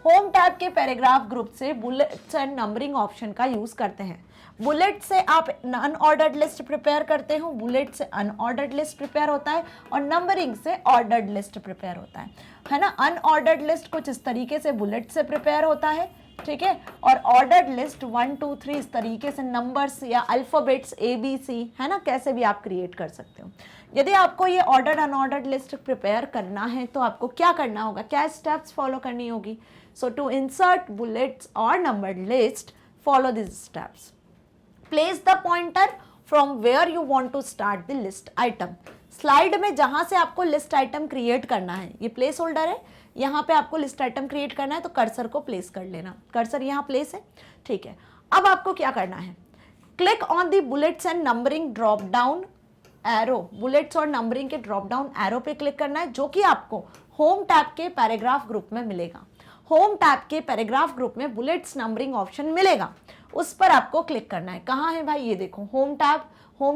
S1: होम टैब के पैराग्राफ ग्रुप से बुलेट्स एंड नंबरिंग ऑप्शन का यूज करते हैं। बुलेट से आप अनऑर्डर्ड लिस्ट प्रिपेयर करते हो, बुलेट से अनऑर्डर्ड लिस्ट प्रिपेयर होता है, और नंबरिंग से ऑर्डर्ड लिस्ट प्रिपेयर होता है ना। अनऑर्डर्ड लिस्ट कुछ इस तरीके से बुलेट से प्रिपेयर होता है, ठीक है, और ऑर्डर्ड लिस्ट 1 2 3 इस तरीके से नंबर्स या अल्फाबेट्स ABC, है ना, कैसे भी आप क्रिएट कर सकते हो। यदि आपको ये ऑर्डर्ड अनऑर्डर्ड लिस्ट प्रिपेयर करना है तो आपको क्या करना होगा, क्या स्टेप्स फॉलो करनी होगी। सो टू इंसर्ट बुलेट्स और numbered list, follow this steps. Place the pointer from where you want to start the list item. Slide में जहां से आपको लिस्ट आइटम क्रिएट करना है, ये प्लेस होल्डर है, यहाँ पे आपको लिस्ट आइटम क्रिएट करना है तो कर्सर को प्लेस कर लेना, कर्सर यहाँ प्लेस है, ठीक है। अब आपको क्या करना है, click on the bullets and numbering drop down arrow, bullets और नंबरिंग के ड्रॉप डाउन एरो पे क्लिक करना है, जो कि आपको होम टैब के पैराग्राफ ग्रुप में मिलेगा। होम टैब के पैराग्राफ ग्रुप में बुलेट्स नंबरिंग ऑप्शन मिलेगा, उस पर आपको क्लिक करना है। कहाँ है भाई, ये देखो होम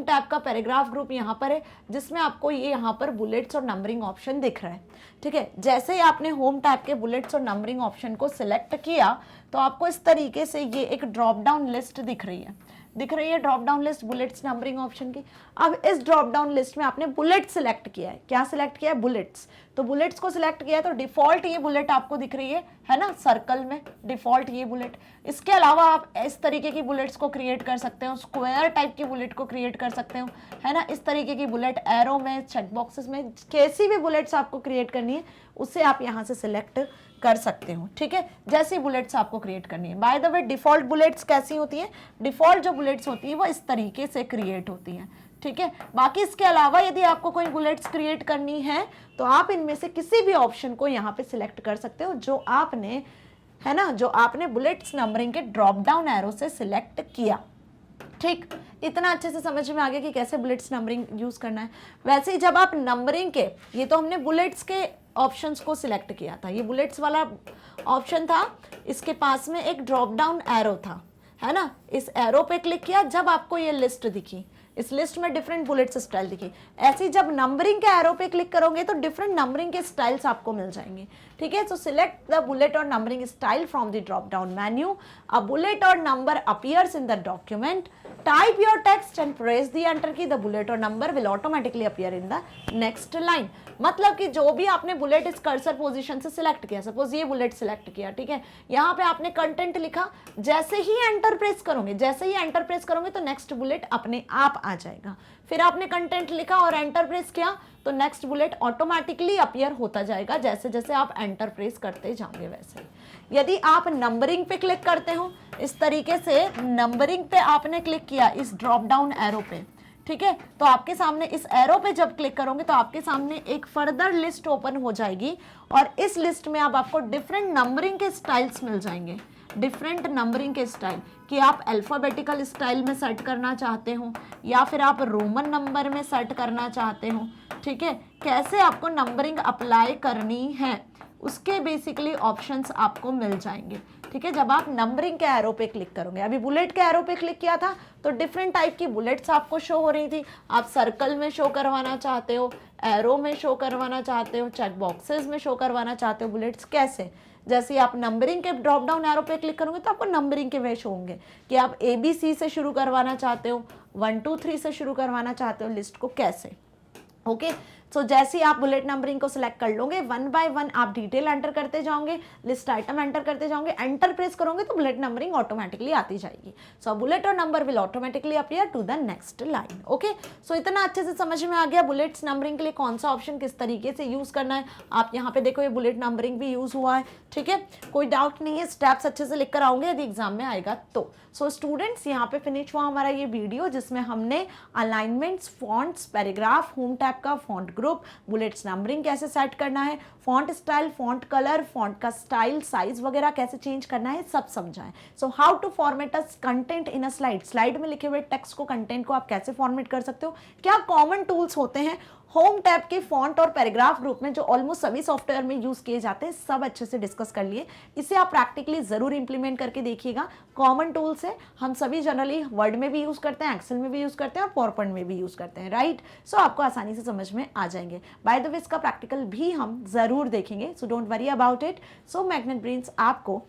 S1: टैब का पैराग्राफ ग्रुप यहाँ पर है, जिसमें आपको ये यहाँ पर बुलेट्स और नंबरिंग ऑप्शन दिख रहा है। ठीक है, जैसे ही आपने होम टैब के बुलेट्स और नंबरिंग ऑप्शन को सिलेक्ट किया तो आपको इस तरीके से ये एक ड्रॉप डाउन लिस्ट दिख रही है drop down list bullets numbering option की। अब इस ड्रॉप डाउन लिस्ट में आपने बुलेट सिलेक्ट किया है। क्या सिलेक्ट किया है, बुलेट्स। तो बुलेट्स को सिलेक्ट किया है तो डिफॉल्ट ये बुलेट आपको दिख रही है ना, सर्कल में डिफॉल्ट ये बुलेट। इसके अलावा आप इस तरीके की बुलेट्स को क्रिएट कर सकते हो, स्क्वायर टाइप की बुलेट को क्रिएट कर सकते हो, है ना, इस तरीके की बुलेट एरो में, चेक बॉक्सेस में, कैसी भी बुलेट्स आपको क्रिएट करनी है उसे आप यहाँ से सिलेक्ट कर सकते हो। ठीक है, जैसी बुलेट्स आपको क्रिएट करनी है। By the way default bullets कैसी होती हैं, डिफॉल्ट जो बुलेट्स होती है वो इस तरीके से क्रिएट होती हैं। ठीक है, बाकी इसके अलावा यदि आपको कोई बुलेट्स क्रिएट करनी है तो आप इनमें से किसी भी ऑप्शन को यहाँ पे सिलेक्ट कर सकते हो जो आपने, है ना, जो आपने बुलेट्स नंबरिंग के ड्रॉप डाउन एरो से सिलेक्ट किया। ठीक, इतना अच्छे से समझ में आ गया कि कैसे बुलेट्स नंबरिंग यूज करना है। वैसे ही जब आप नंबरिंग के, ये तो हमने बुलेट्स के ऑप्शंस को सिलेक्ट किया था, ये बुलेट्स वाला ऑप्शन था, इसके पास में एक ड्रॉप डाउन एरो था, है ना, इस एरो पे क्लिक किया, जब आपको ये लिस्ट दिखी, इस लिस्ट में डिफरेंट बुलेट्स स्टाइल दिखी। ऐसे ही जब नंबरिंग के एरो पे क्लिक करोगे तो डिफरेंट नंबरिंग के स्टाइल्स आपको मिल जाएंगे। ठीक है, सो सिलेक्ट द बुलेट और numbering style from the drop down menu. A bullet और number appears in the document. Type your text and press the enter key. The bullet और number will automatically appear in the next line. मतलब कि जो भी आपने bullet इस cursor position से select किया, सपोज ये बुलेट सिलेक्ट किया, ठीक है, यहाँ पे आपने कंटेंट लिखा, जैसे ही एंटर प्रेस करोगे तो नेक्स्ट बुलेट अपने आप आ जाएगा। फिर आपने कंटेंट लिखा और एंटर प्रेस किया तो नेक्स्ट बुलेट ऑटोमेटिकली अपीयर होता जाएगा, जैसे जैसे आप एंटर प्रेस करते जाओगे वैसे। यदि आप नंबरिंग पे क्लिक करते हो, इस तरीके से नंबरिंग पे आपने क्लिक किया इस ड्रॉप डाउन एरो पे, ठीक है, तो आपके सामने इस एरो पे जब क्लिक करोगे तो आपके सामने एक फर्दर लिस्ट ओपन हो जाएगी और इस लिस्ट में अब आपको डिफरेंट नंबरिंग के स्टाइल्स मिल जाएंगे, डिफरेंट नंबरिंग के स्टाइल, कि आप अल्फाबेटिकल स्टाइल में सेट करना चाहते हो या फिर आप रोमन नंबर में सेट करना चाहते हो। ठीक है, कैसे आपको नंबरिंग अप्लाई करनी है उसके बेसिकली ऑप्शंस आपको मिल जाएंगे। ठीक है, जब आप नंबरिंग के एरो पे क्लिक करोगे, अभी बुलेट के एरो पे क्लिक किया था तो डिफरेंट टाइप की बुलेट्स आपको शो हो रही थी। आप सर्कल में शो करवाना चाहते हो, एरो में शो करवाना चाहते हो, चेक बॉक्सेस में शो करवाना चाहते हो बुलेट्स, कैसे, जैसे आप नंबरिंग के ड्रॉप डाउन एरो पे क्लिक करोगे तो आपको नंबरिंग के वे शो होंगे कि आप ABC से शुरू करवाना चाहते हो, 1 2 3 से शुरू करवाना चाहते हो लिस्ट को, कैसे। ओके, सो जैसे ही आप बुलेट नंबरिंग को सिलेक्ट कर लोगे, 1 बाय 1 आप डिटेल एंटर करते जाओगे, लिस्ट आइटम एंटर करते जाओगे, एंटर प्रेस करोगे तो बुलेट नंबरिंग ऑटोमेटिकली आती जाएगी। सो बुलेट और number will automatically appear to the next line. Okay, so इतना अच्छे से समझ में आ गया बुलेट्स नंबरिंग के लिए कौन सा ऑप्शन किस तरीके से यूज करना है। आप यहाँ पे देखो ये बुलेट नंबरिंग भी यूज हुआ है। ठीक है, कोई डाउट नहीं है, स्टेप्स अच्छे से लिख कर आओगे यदि एग्जाम में आएगा तो। सो स्टूडेंट्स, यहाँ पे फिनिश हुआ हमारा ये वीडियो जिसमें हमने alignments, fonts, paragraph, home tab का फॉन्ट ग्रुप, बुलेट्स नंबरिंग कैसे सेट करना है, font style, font colour, font का स्टाइल, साइज वगैरह कैसे चेंज करना है, सब समझा है। So how to format a content in a slide, slide में लिखे हुए टेक्स्ट को, कंटेंट को आप कैसे फॉर्मेट कर सकते हो, क्या कॉमन टूल्स होते हैं होम टैब के फॉन्ट और पैराग्राफ ग्रुप में जो ऑलमोस्ट सभी सॉफ्टवेयर में यूज किए जाते हैं, सब अच्छे से डिस्कस कर लिए। इसे आप प्रैक्टिकली जरूर इंप्लीमेंट करके देखिएगा। कॉमन टूल्स है, हम सभी जनरली वर्ड में भी यूज करते हैं, एक्सेल में भी यूज करते हैं और पावरपॉइंट में भी यूज करते हैं, राइट। सो आपको आसानी से समझ में आ जाएंगे। बाय द वे इसका प्रैक्टिकल भी हम जरूर देखेंगे, so don't worry about it. So magnet brains आपको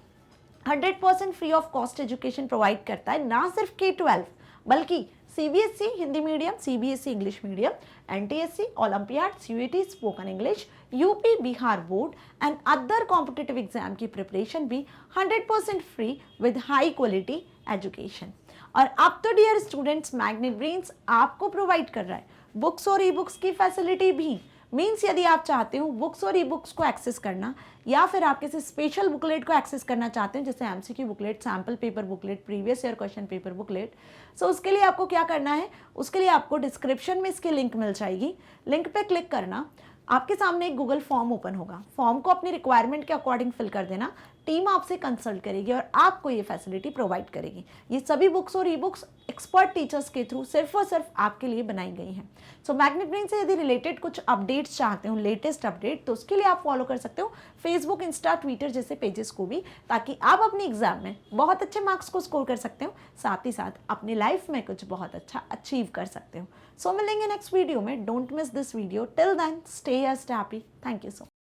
S1: 100% free of cost education provide करता है, ना सिर्फ K-12 बल्कि CBSE Hindi medium, CBSE English medium, NTSC, olympiad, CUET, spoken English, UP Bihar board and other competitive exam की प्रिपरेशन भी 100% free with high quality education. और अब तो डियर स्टूडेंट्स, मैग्नेट ब्रेन्स आपको प्रोवाइड कर रहा है बुक्स और ई बुक्स की फैसिलिटी भी। मीन्स यदि आप चाहते हो बुक्स और ई बुक्स को एक्सेस करना या फिर आप किसी स्पेशल बुकलेट को एक्सेस करना चाहते हैं, जैसे MCQ booklet, sample paper booklet, previous year question paper booklet, so उसके लिए आपको क्या करना है, उसके लिए आपको डिस्क्रिप्शन में इसकी लिंक मिल जाएगी, लिंक पे क्लिक करना, आपके सामने एक गूगल फॉर्म ओपन होगा, फॉर्म को अपनी रिक्वायरमेंट के अकॉर्डिंग फिल कर देना, टीम आपसे कंसल्ट करेगी और आपको ये फैसिलिटी प्रोवाइड करेगी। ये सभी बुक्स और ई बुक्स एक्सपर्ट टीचर्स के थ्रू सिर्फ और सिर्फ आपके लिए बनाई गई हैं। सो मैग्नेट ब्रेन से यदि रिलेटेड कुछ अपडेट्स चाहते हो, लेटेस्ट अपडेट, तो उसके लिए आप फॉलो कर सकते हो फेसबुक, इंस्टा, ट्विटर जैसे पेजेस को भी, ताकि आप अपनी एग्जाम में बहुत अच्छे मार्क्स को स्कोर कर सकते हो, साथ ही साथ अपनी लाइफ में कुछ बहुत अच्छा अचीव कर सकते हो। सो मिलेंगे नेक्स्ट वीडियो में। Don't miss this video. Till then stay happy. Thank you so much.